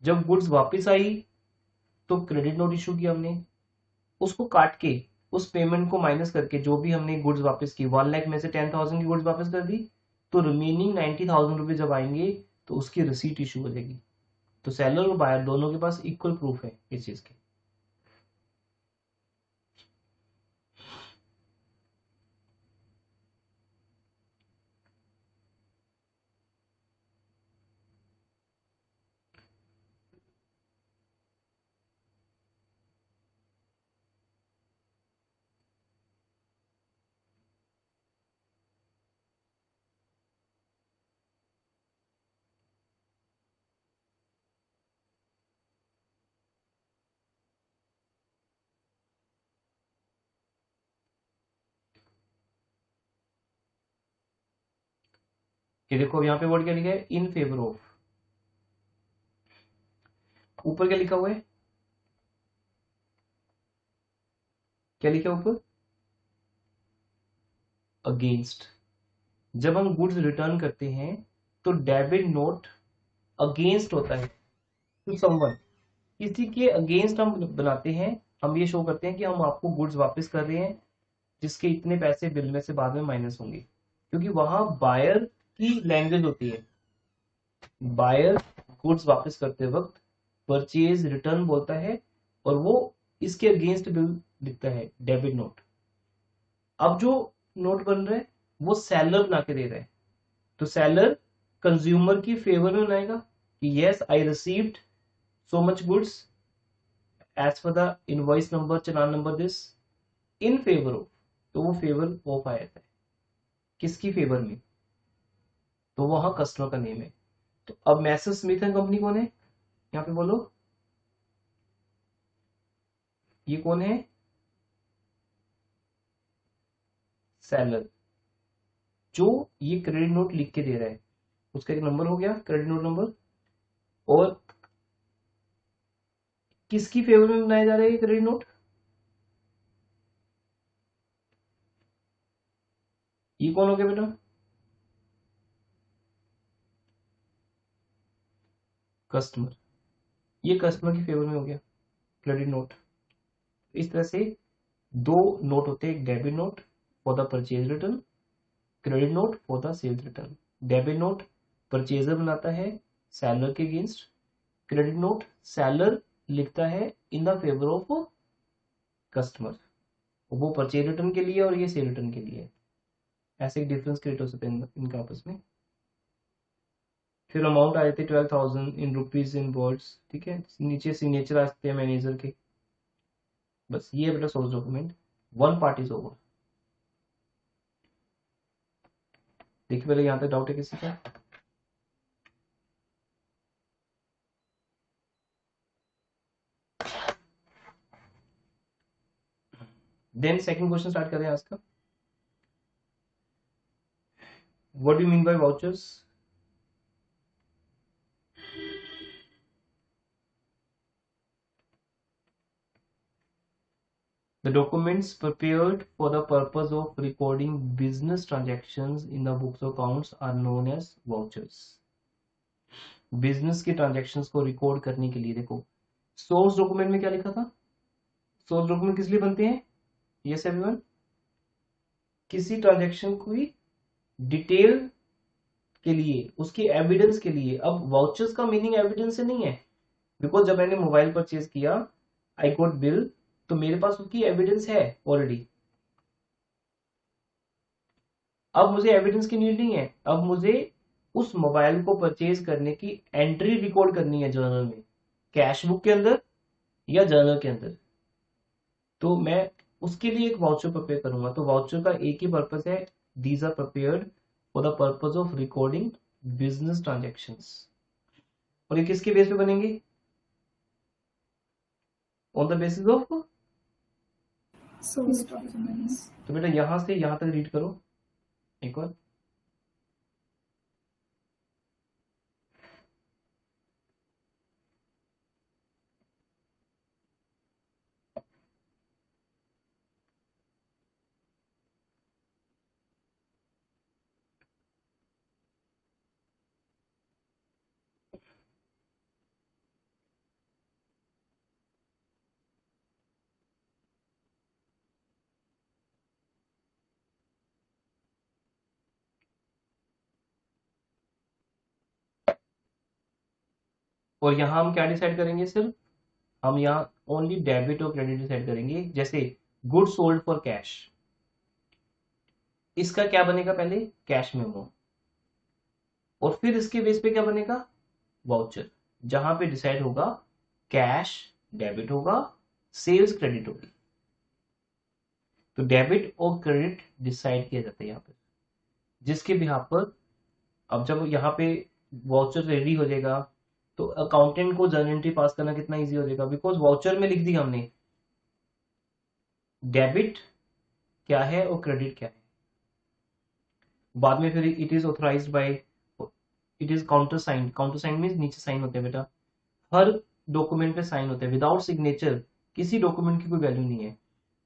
जब गुड्स वापस आई तो क्रेडिट नोट इशू किया हमने, उसको काट के उस पेमेंट को माइनस करके जो भी हमने गुड्स वापस की 1 लाख में से 10,000 की गुड्स वापस कर दी, तो रिमेनिंग 90,000 रुपये जब आएंगे तो उसकी रिसीट इशू हो जाएगी। तो सेलर और बायर दोनों के पास इक्वल प्रूफ है इस चीज के। ये देखो यहाँ पे वर्ड क्या लिखा है, इन फेवर ऑफ। ऊपर क्या लिखा हुआ है, क्या लिखा है ऊपर, अगेंस्ट। जब हम गुड्स रिटर्न करते हैं तो डेबिट नोट अगेंस्ट होता है टू समवन, किसी के अगेंस्ट हम बनाते हैं। हम ये शो करते हैं कि हम आपको गुड्स वापस कर रहे हैं जिसके इतने पैसे बिल में से बाद में माइनस होंगे, क्योंकि वहां बायर की लैंग्वेज होती है। बायर गुड्स वापस करते वक्त परचेज रिटर्न बोलता है और वो इसके अगेंस्ट बिल लिखता है डेबिट नोट। अब जो नोट बन रहा है वो सेलर बना के दे रहा है, तो सेलर कंज्यूमर की फेवर में बनाएगा कि yes I received so much goods as per the invoice number challan number this in favour of. तो वो फेवर ऑफ आया था किसकी फेवर में, तो वहां कस्टमर का नेम है। तो अब मैसर स्मिथ एंड कंपनी कौन है, यहाँ पे बोलो, ये कौन है, सेलर, जो ये क्रेडिट नोट लिख के दे रहा है। उसका एक नंबर हो गया क्रेडिट नोट नंबर, और किसकी फेवर में बनाया जा रहा है ये क्रेडिट नोट, ये कौन हो गया बेटा, कस्टमर। ये कस्टमर की फेवर में हो गया क्रेडिट नोट। इस तरह से दो नोट होते हैं, debit note for the purchase return, credit note for the sales return. Debit note purchaser बनाता है सेलर के अगेंस्ट, क्रेडिट नोट सेलर लिखता है in the favour of customer, वो परचेज रिटर्न के लिए और ये सेल रिटर्न के लिए। ऐसे एक डिफरेंस क्रिएट हो सकते हैं इनका आपस में। फिर अमाउंट आ जाते हैं 12,000 इन रुपीज इन वर्ड्स, ठीक है, नीचे सिग्नेचर आ सकते हैं मैनेजर के। बस ये बेटा source document, one part is over. देखिए पहले यहाँ तक डाउट है किसी का, देन सेकंड क्वेश्चन स्टार्ट करें आज का। What do mean by vouchers. The documents prepared for the purpose of recording business transactions in the books of accounts are known as vouchers. Business के ट्रांजैक्शंस को record करने के लिए देखो source document में क्या लिखा था, सोर्स डॉक्यूमेंट किस लिए बनते हैं, यस एवरीवन, किसी ट्रांजैक्शन की डिटेल के लिए, उसकी एविडेंस के लिए। अब वाउचर्स का मीनिंग एविडेंस से नहीं है, बिकॉज जब मैंने मोबाइल परचेज किया, आई गॉट बिल, तो मेरे पास उसकी एविडेंस है ऑलरेडी। अब मुझे एविडेंस की नीड नहीं है, अब मुझे उस मोबाइल को परचेज करने की एंट्री रिकॉर्ड करनी है जर्नल में, कैश बुक के अंदर या जर्नल के अंदर। तो मैं उसके लिए एक वाउचर प्रिपेयर करूंगा। तो वाउचर का एक ही पर्पस है, these are prepared for the purpose of recording business transactions. और ये किसके बेस पे बनेंगे, on the basis of source documents. तो बेटा यहां से यहां तक रीड करो एक बार। और यहाँ हम क्या डिसाइड करेंगे, सिर्फ हम यहाँ ओनली डेबिट और क्रेडिट डिसाइड करेंगे। जैसे गुड सोल्ड फॉर कैश, इसका क्या बनेगा, पहले कैश मेमो, और फिर इसके बेस पे क्या बनेगा, वाउचर, जहां पे डिसाइड होगा कैश डेबिट होगा, सेल्स क्रेडिट होगी। तो डेबिट और क्रेडिट डिसाइड किया जाता है यहाँ पे, जिसके बिहाफ पर अब जब यहाँ पे वाउचर रेडी हो जाएगा तो अकाउंटेंट को जर्नल एंट्री पास करना कितना इजी हो जाएगा, बिकॉज वाउचर में लिख दी हमने डेबिट क्या है और क्रेडिट क्या है। बाद में फिर it is authorised by, it is counter sign, counter sign mean नीचे साइन होते हैं बेटा, हर डॉक्यूमेंट पे साइन होते हैं, विदाउट सिग्नेचर किसी डॉक्यूमेंट की कोई वैल्यू नहीं है।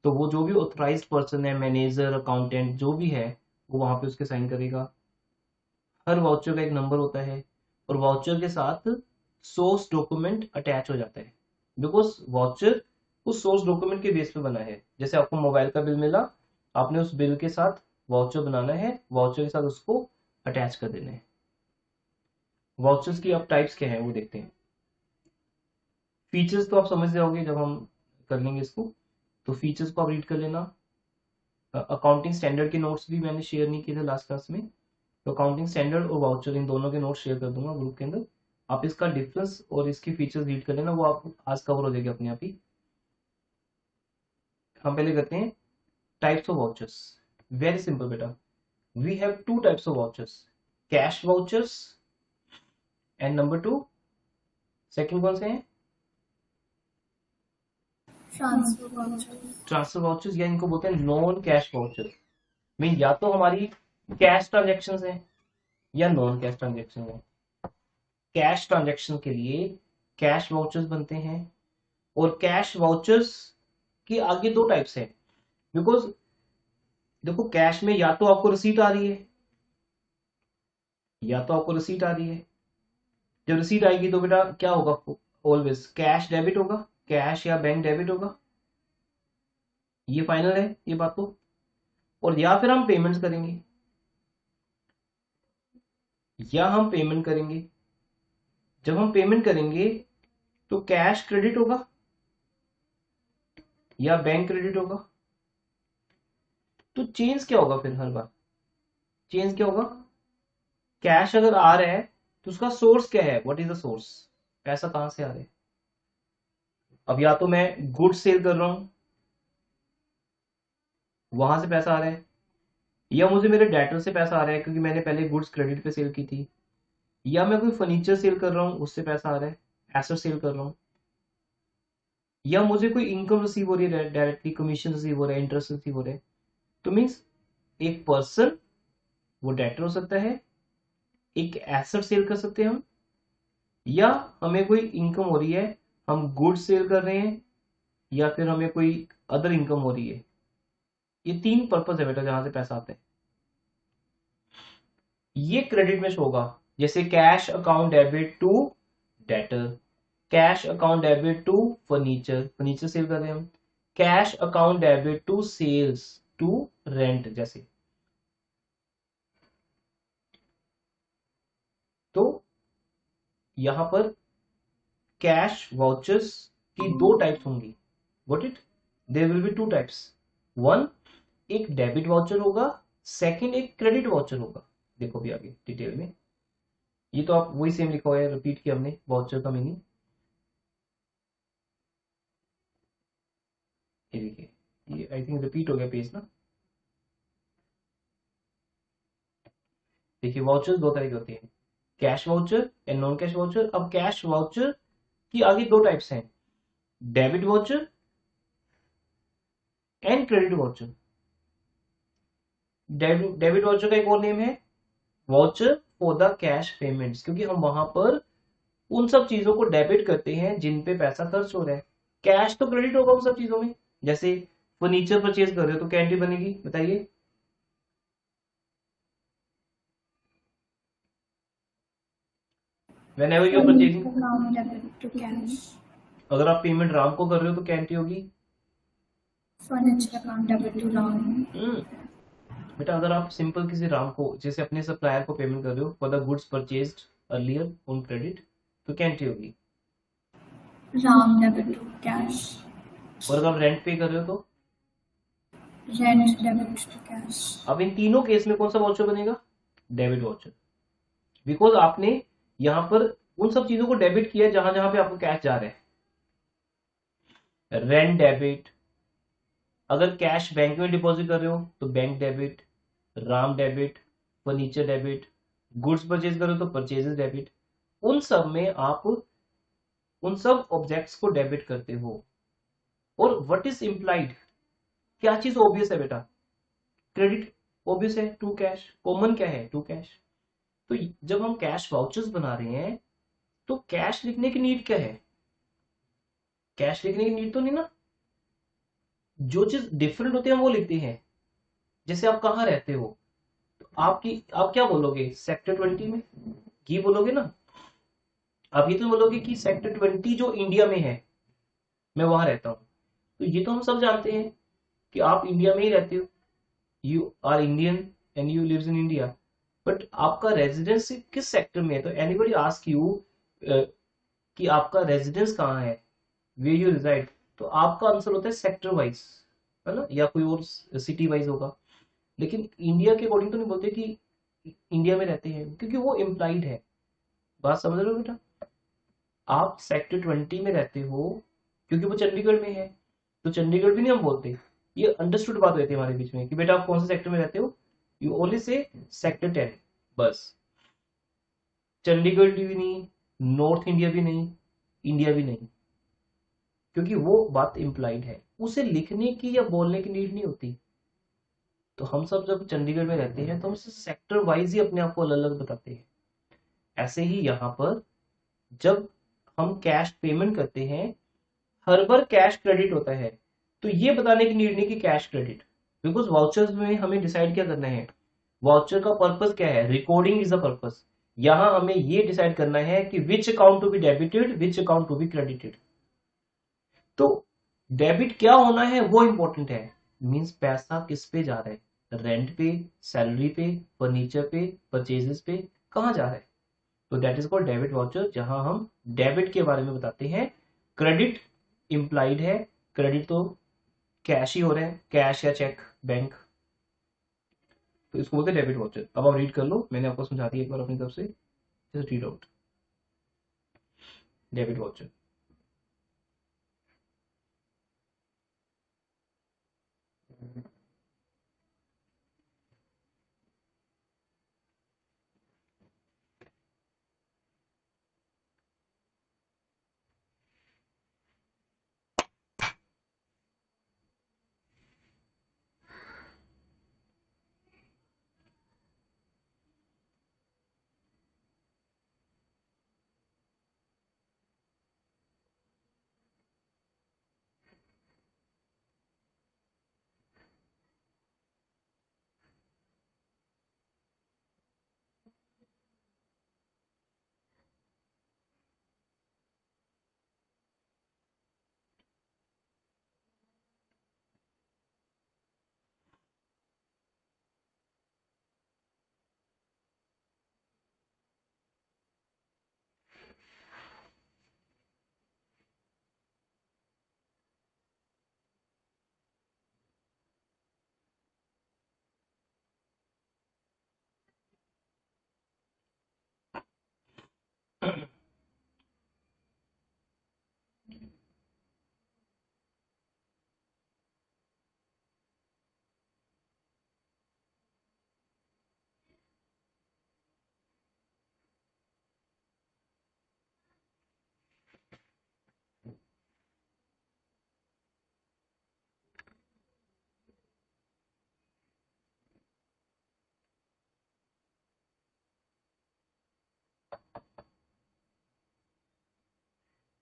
तो वो जो भी ऑथराइज्ड पर्सन है, मैनेजर, अकाउंटेंट जो भी है, वो वहां पे उसके साइन करेगा। हर वाउचर का एक नंबर होता है, और वाउचर के साथ सोर्स डॉक्यूमेंट अटैच हो जाता है, बिकॉज वाउचर उस सोर्स डॉक्यूमेंट के बेस पे बना है। जैसे आपको मोबाइल का बिल मिला, आपने उस बिल के साथ वाउचर बनाना है, वाउचर के साथ उसको अटैच कर देना है। वाउचर्स की अब टाइप्स क्या है वो देखते हैं। फीचर्स तो आप समझ जाओगे जब हम कर लेंगे इसको, तो फीचर्स को आप रीड कर लेना। अकाउंटिंग स्टैंडर्ड के नोट्स भी मैंने शेयर नहीं किए थे लास्ट क्लास में, तो अकाउंटिंग स्टैंडर्ड और वाउचर इन दोनों के नोट्स शेयर कर दूंगा ग्रुप के अंदर। आप इसका डिफरेंस और इसकी फीचर्स रीड कर लेना, वो आप आज कवर हो जाएगी अपने आप ही। हम पहले करते हैं types of vouchers. Very simple बेटा, we have two types of vouchers, cash vouchers and number 2 second कौन से हैं, Transfer vouchers. ट्रांसफर वाउचर्स, या इनको बोलते हैं नॉन कैश वाउचर्स। मीन या तो हमारी कैश ट्रांजेक्शन है या नॉन कैश ट्रांजेक्शन है। कैश ट्रांजेक्शन के लिए कैश वाउचर्स बनते हैं, और कैश वाउचर्स की आगे दो टाइप्स है, बिकॉज देखो कैश में या तो आपको रिसीट आ रही है, या तो आपको रिसीट आ रही है। जब रिसीट आएगी तो बेटा क्या होगा, ऑलवेज कैश डेबिट होगा, कैश या बैंक डेबिट होगा, ये फाइनल है ये बात तो। और या फिर हम पेमेंट्स करेंगे, या हम पेमेंट करेंगे। जब हम पेमेंट करेंगे तो कैश क्रेडिट होगा या बैंक क्रेडिट होगा। तो चेंज क्या होगा फिर, हर बार चेंज क्या होगा, कैश अगर आ रहा है तो उसका सोर्स क्या है, व्हाट इज द सोर्स, पैसा कहां से आ रहा है। अब या तो मैं गुड सेल कर रहा हूं, वहां से पैसा आ रहा है, या मुझे मेरे डेटर से पैसा आ रहा है क्योंकि मैंने पहले गुड्स क्रेडिट पे सेल की थी, या मैं कोई फर्नीचर सेल कर रहा हूं उससे पैसा आ रहा है, एसेट सेल कर रहा हूं, या मुझे कोई इनकम रिसीव हो रही है डायरेक्टली, कमीशन रिसीव हो रहा है, इंटरेस्ट रिसीव हो रहा है। तो मीन्स एक पर्सन वो डेटर हो सकता है, एक एसेट सेल कर सकते हैं हम, या हमें कोई इनकम हो रही है, हम गुड्स सेल कर रहे हैं या फिर हमें कोई अदर इनकम हो रही है। ये 3 पर्पज है बेटा जहां से पैसा आता है, ये क्रेडिट में शो होगा। जैसे cash account debit to debtor, cash account debit to furniture, furniture sale कर रहे हैं हम, cash account debit to sales to rent जैसे। तो यहां पर कैश वाउचर्स की 2 टाइप्स होंगी। What it, there will be 2 types. One, एक डेबिट वाउचर होगा, सेकंड एक क्रेडिट वाउचर होगा। देखो भी आगे डिटेल में, ये तो आप वही सेम लिखा हुआ है, रिपीट किया हमने वाउचर का मीनिंग। ये देखिए, ये आई थिंक रिपीट हो गया पेज ना। देखिए वाउचर्स 2 तरह के होते हैं, cash voucher and non cash voucher. अब कैश वाउचर की आगे 2 टाइप्स हैं, debit voucher and credit voucher. Debit voucher का एक और नेम है voucher for the cash payments, क्योंकि हम वहां पर उन सब चीजों को डेबिट करते हैं जिन पे पैसा खर्च हो रहा है। कैश तो क्रेडिट होगा उन सब चीजों में, जैसे फर्नीचर परचेज कर रहे हो तो कैंटी बनेगी, बताइए। Whenever you're purchasing, Furniture now debit to cash. अगर आप पेमेंट राम को कर रहे हो तो कैंटी होगी। Furniture account debit to Ram. बेटा अगर आप सिंपल किसी राम को, जैसे अपने सप्लायर को पेमेंट कर रहे हो for the goods purchased earlier on credit, तो कैंटी होगी। Ram debit to cash. और अगर आप रेंट पे कर रहे हो तो, Rent debit to cash. अब इन तीनों केस में कौन सा वाउचर बनेगा, डेबिट वाउचर, बिकॉज आपने यहाँ पर उन सब चीजों को डेबिट किया जहां जहां पे आपको कैश जा रहा है। रेंट डेबिट, अगर कैश बैंक में डिपॉजिट कर रहे हो तो bank debit, Ram debit, furniture debit, goods purchase कर रहे हो तो परचेजेस डेबिट। उन सब में आप उन सब ऑब्जेक्ट्स को डेबिट करते हो। और व्हाट इज इम्प्लाइड, क्या चीज ऑब्वियस है बेटा, क्रेडिट ऑब्वियस है, टू कैश, कॉमन क्या है, टू कैश। तो जब हम कैश वाउचर्स बना रहे हैं तो कैश लिखने की नीड क्या है, कैश लिखने की नीड तो नहीं ना। जो चीज डिफरेंट होती है हम वो लिखते हैं। जैसे आप कहाँ रहते हो, तो आप क्या बोलोगे, सेक्टर 20 में, ये बोलोगे ना। आप ये तो बोलोगे कि सेक्टर 20 जो इंडिया में है, मैं वहां रहता हूँ। तो ये तो हम सब जानते हैं कि आप इंडिया में ही रहते हो, you are Indian and you lives in India. But आपका रेजिडेंस किस सेक्टर में है, तो एनीबडी आस्क यू कि आपका रेजिडेंस कहाँ है, वे यू रिजाइड, तो आपका आंसर होता है सेक्टर वाइज, है ना, या कोई और सिटी वाइज होगा। लेकिन इंडिया के अकॉर्डिंग तो नहीं बोलते कि इंडिया में रहते हैं, क्योंकि वो इम्प्लाइड है। बात समझ रहे हो बेटा, आप सेक्टर 20 में रहते हो क्योंकि वो चंडीगढ़ में है, तो चंडीगढ़ भी नहीं हम बोलते। ये अंडरस्टूड बात रहती है हमारे बीच में कि बेटा आप कौन से सेक्टर में रहते हो, यू ओनली से सेक्टर 10 बस। चंडीगढ़ भी नहीं, नॉर्थ इंडिया भी नहीं, इंडिया भी नहीं, क्योंकि वो बात इम्प्लाइड है, उसे लिखने की या बोलने की नीड नहीं होती। तो हम सब जब चंडीगढ़ में रहते हैं तो हम सेक्टर वाइज ही अपने आप को अलग अलग बताते हैं। ऐसे ही यहाँ पर जब हम कैश पेमेंट करते हैं, हर बार कैश क्रेडिट होता है, तो ये बताने की नीड नहीं कि कैश क्रेडिट, बिकॉज वाउचर्स में हमें डिसाइड क्या करना है, वाउचर का पर्पस क्या है, रिकॉर्डिंग इज द पर्पस। यहां हमें ये डिसाइड करना है कि which account to be debited, which account to be credited. तो डेबिट क्या होना है वो इंपॉर्टेंट है, मींस पैसा किस पे जा रहा है, रेंट पे, सैलरी पे, फर्नीचर पे, परचेजेस पे, कहाँ जा रहा है। तो that is called debit voucher, जहां हम डेबिट के बारे में बताते हैं। क्रेडिट इंप्लाइड है, क्रेडिट तो कैश ही हो रहा है, कैश या चेक, बैंक, तो इसको बोलते हैं डेबिट वाउचर। अब आप रीड कर लो, मैंने आपको समझा दिया एक बार अपनी तरफ से, just read out debit voucher.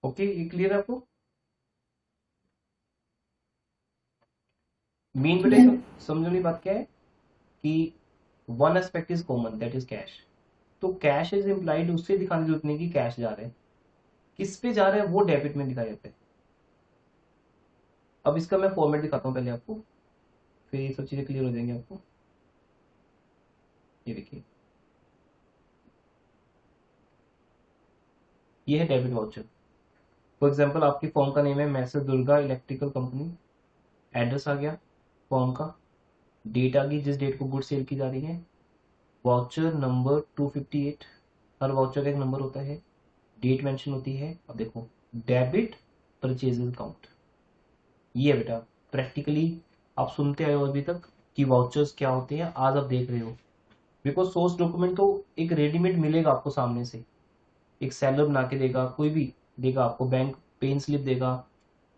Okay, ये क्लियर है आपको? मेन बेटा Clear. समझने वाली बात क्या है कि one aspect is common, that is cash. तो कैश इज इम्प्लाइड, उससे दिखाने की जरूरत नहीं कि कैश जा रहा है, किस पे जा रहा है वो डेबिट में दिखाया जाता है। अब इसका मैं फॉर्मेट दिखाता हूँ पहले आपको, फिर ये सब चीजें क्लियर हो जाएंगी आपको। ये देखिए, ये है डेबिट वाउचर। फॉर एग्जाम्पल आपकी फॉर्म का नेम है मैसर दुर्गा इलेक्ट्रिकल कंपनी, एड्रेस आ गया फॉर्म का, डेट आ गई जिस डेट को गुड सेल की जा रही है, वाउचर नंबर 258, हर वाउचर का एक नंबर होता है, डेट मेंशन होती है। अब देखो, डेबिट परचेजेस अकाउंट, ये है बेटा प्रैक्टिकली आप सुनते आए हो अभी तक कि वाउचर्स क्या होते हैं, आज आप देख रहे हो। बिकॉज सोर्स डॉक्यूमेंट तो एक रेडीमेड मिलेगा आपको सामने से, एक सेलर बना के देगा, कोई भी देगा आपको, बैंक पेन स्लिप देगा,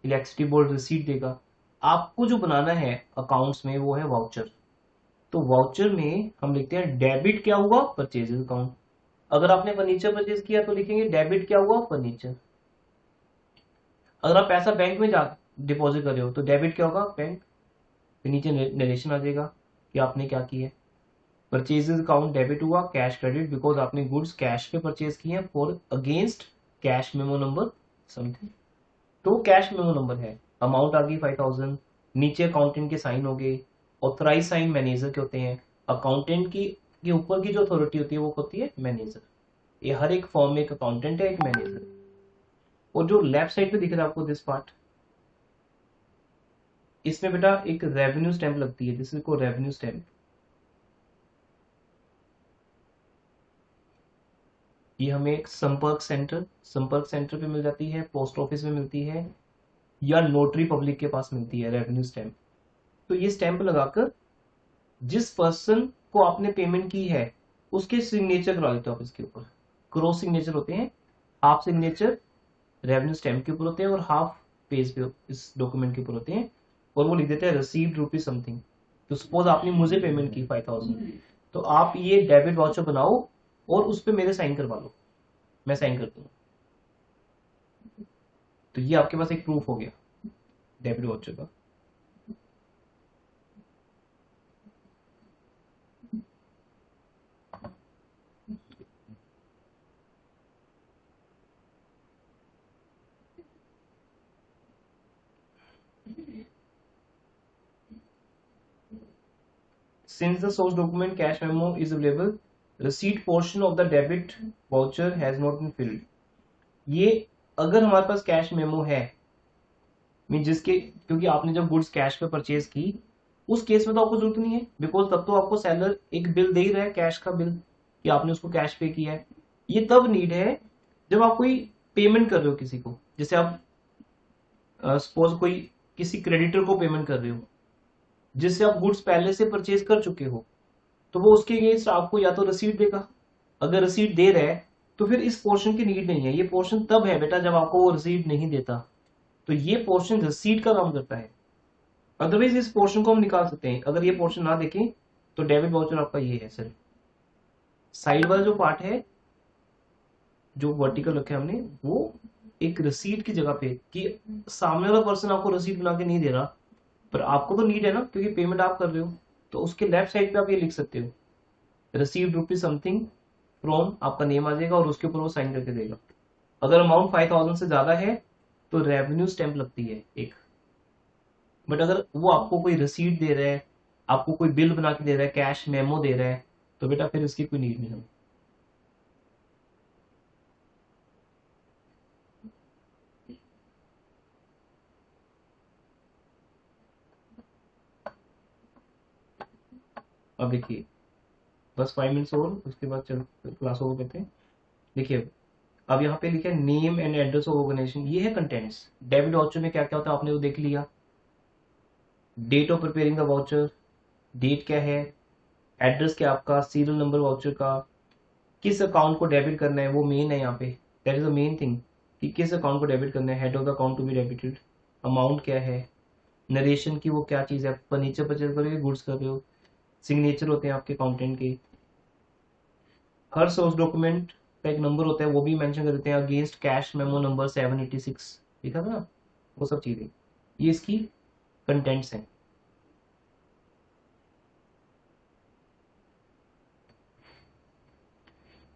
इलेक्ट्रिसिटी बोर्ड रिसीट देगा। आपको जो बनाना है अकाउंट्स में वो है वाउचर। तो वाउचर में हम लिखते हैं डेबिट क्या हुआ, परचेजेस अकाउंट। अगर आपने फर्नीचर परचेज किया तो लिखेंगे डेबिट क्या हुआ, फर्नीचर। अगर आप पैसा बैंक में जा डिपॉजिट कर रहे हो तो डेबिट क्या होगा, बैंक। फिर नीचे नरेशन आ जाएगा कि आपने क्या किया है। परचेजेस अकाउंट डेबिट हुआ, कैश क्रेडिट बिकॉज आपने गुड्स कैश पे परचेज किए हैं for against cash memo number something. तो कैश मेमो नंबर है, अमाउंट आ गई 5000, नीचे अकाउंटेंट के साइन हो गए, ऑथराइज साइन मैनेजर के होते हैं। अकाउंटेंट की के ऊपर की जो अथॉरिटी होती है वो होती है मैनेजर। ये हर एक फॉर्म में एक अकाउंटेंट है, एक मैनेजर है। और जो लेफ्ट साइड पे दिख रहा है आपको दिस पार्ट, इसमें बेटा एक रेवेन्यू स्टैंप लगती है, जिसको को रेवेन्यू स्टैंप। ये हमें एक संपर्क सेंटर पे मिल जाती है, पोस्ट ऑफिस में मिलती है, या नोटरी पब्लिक के पास मिलती है रेवेन्यू स्टैंप। तो ये स्टैंप लगाकर जिस पर्सन को आपने पेमेंट की है उसके सिग्नेचर करा देते हो आप इसके ऊपर। क्रॉस सिग्नेचर होते हैं, हाफ सिग्नेचर रेवेन्यू स्टैंप के ऊपर होते हैं और हाफ पेज पे इस डॉक्यूमेंट के ऊपर होते हैं, और वो लिख देते हैं रिसीव्ड रुपीज समथिंग। तो सपोज आपने मुझे पेमेंट की 5000, तो आप ये डेबिट वाउचर बनाओ और उस पर मेरे साइन करवा लो, मैं साइन कर दूंगा। तो ये आपके पास एक प्रूफ हो गया डेबिट वाउचर का। Since the source document cash memo is available, receipt portion of the debit voucher has not been filled. ये अगर हमारे पास कैश मेमो है, मीन जिसके, क्योंकि आपने जब गुड्स कैश पे परचेज की उस केस में तो आपको जरूरत नहीं है, बिकॉज तब तो आपको सेलर एक बिल दे ही रहा है, कैश का बिल, कि आपने उसको कैश पे किया है। ये तब नीड है जब आप कोई पेमेंट कर रहे हो किसी को, जैसे आप सपोज कोई किसी क्रेडिटर को पेमेंट कर रहे हो जिससे आप गुड्स पहले से परचेज कर चुके हो, तो वो उसके अगेंस्ट आपको या तो रसीद देगा। अगर रसीद दे रहा है तो फिर इस पोर्शन की नीड नहीं है। ये पोर्शन तब है बेटा जब आपको वो रसीद नहीं देता, तो ये पोर्शन रसीद का काम करता है। अदरवाइज इस पोर्शन को हम निकाल सकते हैं। अगर ये पोर्शन ना देखें तो डेबिट वाउचर आपका ये है सर। साइड वाला जो पार्ट है जो वर्टिकल रखे हमने, वो एक रसीद की जगह पे, कि सामने वाला पर्सन आपको रसीद बना के नहीं दे रहा, पर आपको तो नीड है ना क्योंकि पेमेंट आप कर रहे हो। तो उसके लेफ्ट साइड पे आप ये लिख सकते हो रिसीव्ड रुपीज समथिंग फ्रॉम, आपका नेम आ जाएगा और उसके ऊपर वो साइन करके देगा। अगर अमाउंट 5000 से ज्यादा है तो रेवेन्यू स्टैंप लगती है एक। बट अगर वो आपको कोई रसीद दे रहा है, आपको कोई बिल बना के दे रहा है, कैश मेमो दे रहा है, तो बेटा फिर इसकी कोई नीड नहीं है। अब देखिए बस 5 मिनट्स और, उसके बाद चल क्लास ओवर करते हैं। देखिए अब यहाँ पे लिखा है name and address of organisation, ये है कंटेंट्स। डेबिट वाउचर में क्या क्या होता है आपने वो देख लिया। Date of preparing the voucher, date क्या है, एड्रेस क्या आपका, सीरियल नंबर वाउचर का, किस अकाउंट को डेबिट करना है वो मेन है यहाँ पे, that is the main thing कि किस अकाउंट को डेबिट करना है, head of the account to be debited, amount क्या है, नरेशन की वो क्या चीज़ है, फर्नीचर परचेज कर रहे हो, गुड्स कर रहे हो, सिग्नेचर होते हैं आपके अकाउंटेंट के। हर सोर्स डॉक्यूमेंट का एक नंबर होता है वो भी मेंशन कर देते हैं, अगेंस्ट कैश मेमो नंबर 786 लिखा था ना, वो सब चीजें, ये इसकी कंटेंट्स हैं।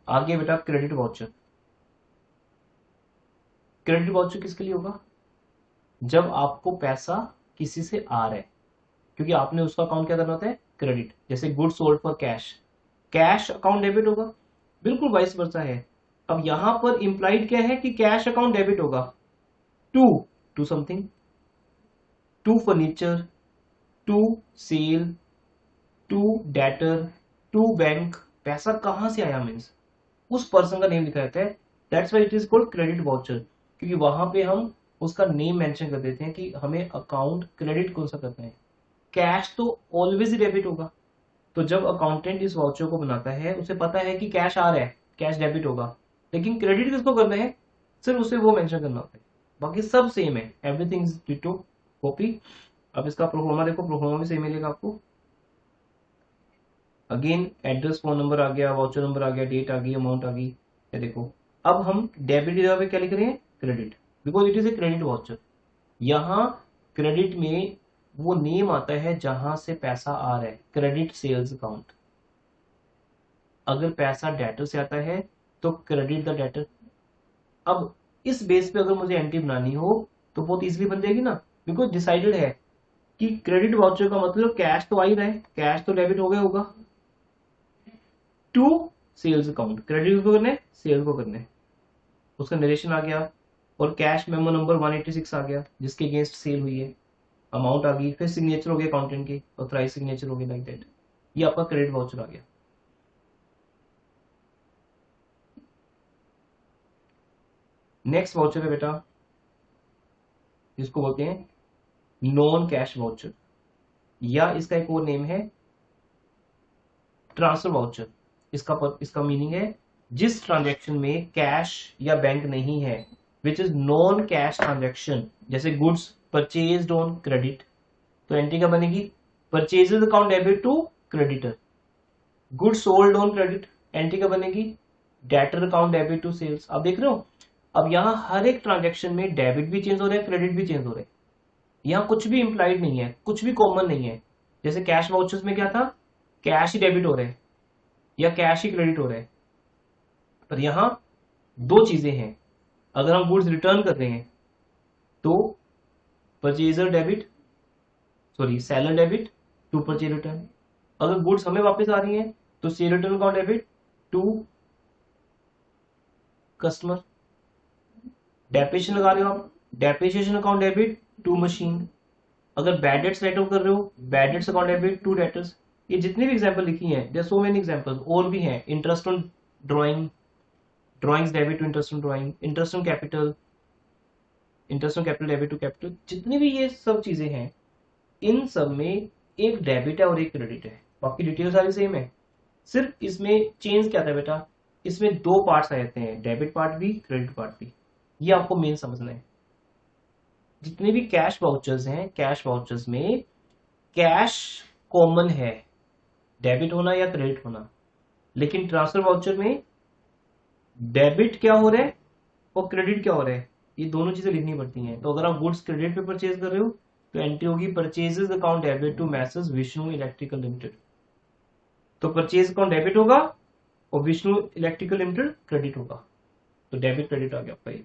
आगे बेटा क्रेडिट वाउचर। क्रेडिट वाउचर किसके लिए होगा? जब आपको पैसा किसी से आ रहा है, क्योंकि आपने उसका अकाउंट क्या करना होता है, क्रेडिट। जैसे good sold for cash, cash account debit होगा, बिल्कुल वाइस वर्सा है। अब यहां पर इंप्लाइड क्या है कि कैश अकाउंट डेबिट होगा to to something, to furniture, to sale, to debtor, to bank. पैसा कहां से आया मीन्स उस पर्सन का नेम लिखा रहता है, that's why it is called credit voucher, क्योंकि वहां पे हम उसका नेम मेंशन कर देते हैं कि हमें अकाउंट क्रेडिट कौन सा करना है। कैश तो ऑलवेज ही डेबिट होगा, तो जब अकाउंटेंट इस वाउचर को बनाता है उसे पता है कि कैश आ रहा है, कैश डेबिट होगा, लेकिन क्रेडिट किसको करना है, सिर्फ उसे वो मेंशन करना होता है, बाकी सब सेम है, एवरीथिंग इज डिटो कॉपी। अब इसका प्रोफॉर्मा देखो, प्रोफॉर्मा भी सेम मिलेगा आपको। अगेन एड्रेस, फोन नंबर आ गया, वाउचर नंबर आ गया, डेट आ गई, अमाउंट आ गई। ये देखो, अब हम डेबिट की जगह पे क्या लिख रहे हैं, credit, because it is a credit voucher. यहाँ क्रेडिट में वो नेम आता है जहां से पैसा आ रहा है, क्रेडिट सेल्स अकाउंट। अगर पैसा डेटर से आता है तो क्रेडिट द डेटर। अब इस बेस पे अगर मुझे एंट्री बनानी हो तो बहुत इजीली बन जाएगी ना, बिकॉज डिसाइडेड है कि क्रेडिट वाउचर का मतलब कैश तो आ ही रहा है, कैश तो डेबिट हो गया होगा, टू सेल्स अकाउंट, क्रेडिट को करना है, सेल को करना है, उसका नरेशन आ गया, और कैश मेमो नंबर 186 आ गया जिसके अगेंस्ट सेल हुई है, अमाउंट आ गई, फिर सिग्नेचर हो गया अकाउंटेंट की, ऑथराइज सिग्नेचर हो गई, लाइक दैट। ये आपका क्रेडिट वाउचर आ गया। नेक्स्ट वाउचर है बेटा, जिसको बोलते हैं नॉन कैश वाउचर, या इसका एक और नेम है ट्रांसफर वाउचर। इसका मीनिंग है जिस ट्रांजैक्शन में कैश या बैंक नहीं है, which is non cash transaction, जैसे गुड्स परचेज्ड ऑन क्रेडिट, तो एंट्री क्या बनेगी, purchases account debit to creditor. Goods sold on credit, entry क्या बनेगी, debtor account debit to sales. आप देख रहे हो, अब यहाँ हर एक ट्रांजैक्शन में डेबिट भी चेंज हो रहा है, क्रेडिट भी चेंज हो रहा है, यहाँ कुछ भी इंप्लाइड नहीं है, कुछ भी कॉमन नहीं है। जैसे कैश वाउचर्स में क्या था, कैश ही डेबिट हो रहा है या कैश ही क्रेडिट हो रहा है, पर यहाँ दो चीजें हैं। अगर हम गुड्स रिटर्न कर रहे हैं तो purchaser debit, sorry seller debit to purchase return. अगर गुड्स हमें वापस आ रही हैं तो sale return account debit to customer. Depreciation लगा रहे हो आप, depreciation account debit to machine. अगर बैड डेट्स राइट ऑफ कर रहे हो, bad debts account debit to debtors. ये जितनी भी एग्जांपल लिखी हैं, देयर सो मेनी एग्जांपल्स, और भी हैं। Interest on drawing, drawings debit to interest on drawing, interest on capital, interest on capital debit to capital. जितनी भी ये सब चीजें हैं, इन सब में एक डेबिट है और एक क्रेडिट है, बाकी डिटेल सारी सेम है। सिर्फ इसमें चेंज क्या था बेटा, इसमें दो पार्ट्स आ जाते हैं, डेबिट पार्ट भी, क्रेडिट पार्ट भी। ये आपको मेन समझना है। जितने भी कैश वाउचर्स हैं, कैश वाउचर्स में कैश कॉमन है, डेबिट होना या क्रेडिट होना, लेकिन ट्रांसफर वाउचर में डेबिट क्या हो रहा है और क्रेडिट क्या हो रहा है, ये दोनों चीजें लिखनी पड़ती हैं। तो अगर आप गुड्स क्रेडिट पे परचेज कर रहे हो तो एंट्री होगी purchases account debit to Messrs Vishnu electrical limited, तो परचेज अकाउंट डेबिट होगा और विष्णु इलेक्ट्रिकल लिमिटेड क्रेडिट होगा, तो डेबिट क्रेडिट आ गया आपका। ये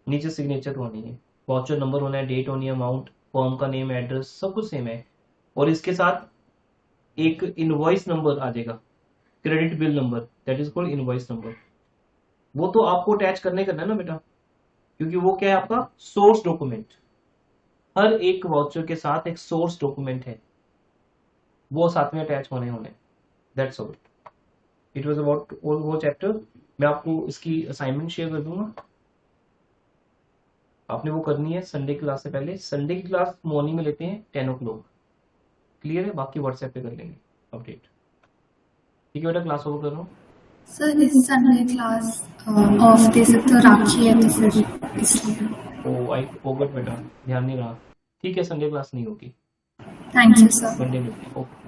नीचे सिग्नेचर होनी है, वाउचर नंबर होना है, डेट होनी है, अमाउंट, फर्म का नेम, एड्रेस, सब कुछ सेम है, और इसके साथ एक इनवॉइस नंबर आ जाएगा, credit bill number, that is called invoice number. वो तो आपको अटैच करना है ना बेटा, क्योंकि वो क्या है, आपका सोर्स डॉक्यूमेंट। हर एक वाउचर के साथ एक सोर्स डॉक्यूमेंट है, वो साथ में अटैच होने। That's all, it was about वो चैप्टर। मैं आपको इसकी असाइनमेंट शेयर कर दूंगा, आपने वो करनी है संडे की क्लास से पहले। संडे की क्लास मॉर्निंग में लेते हैं 10 o'clock, क्लियर है, बाकी व्हाट्सएप पे कर लेंगे अपडेट। ठीक है बेटा, क्लास ओवर कर रहा हूँ। सर इस संडे क्लास ऑफ दे सकते हो, राखी है तो फिर इसलिए। ओ आई फॉरगॉट बेटा, ध्यान नहीं रहा। ठीक है, संडे क्लास नहीं होगी, थैंक यू सर। मंडे मिलते हैं। ओके।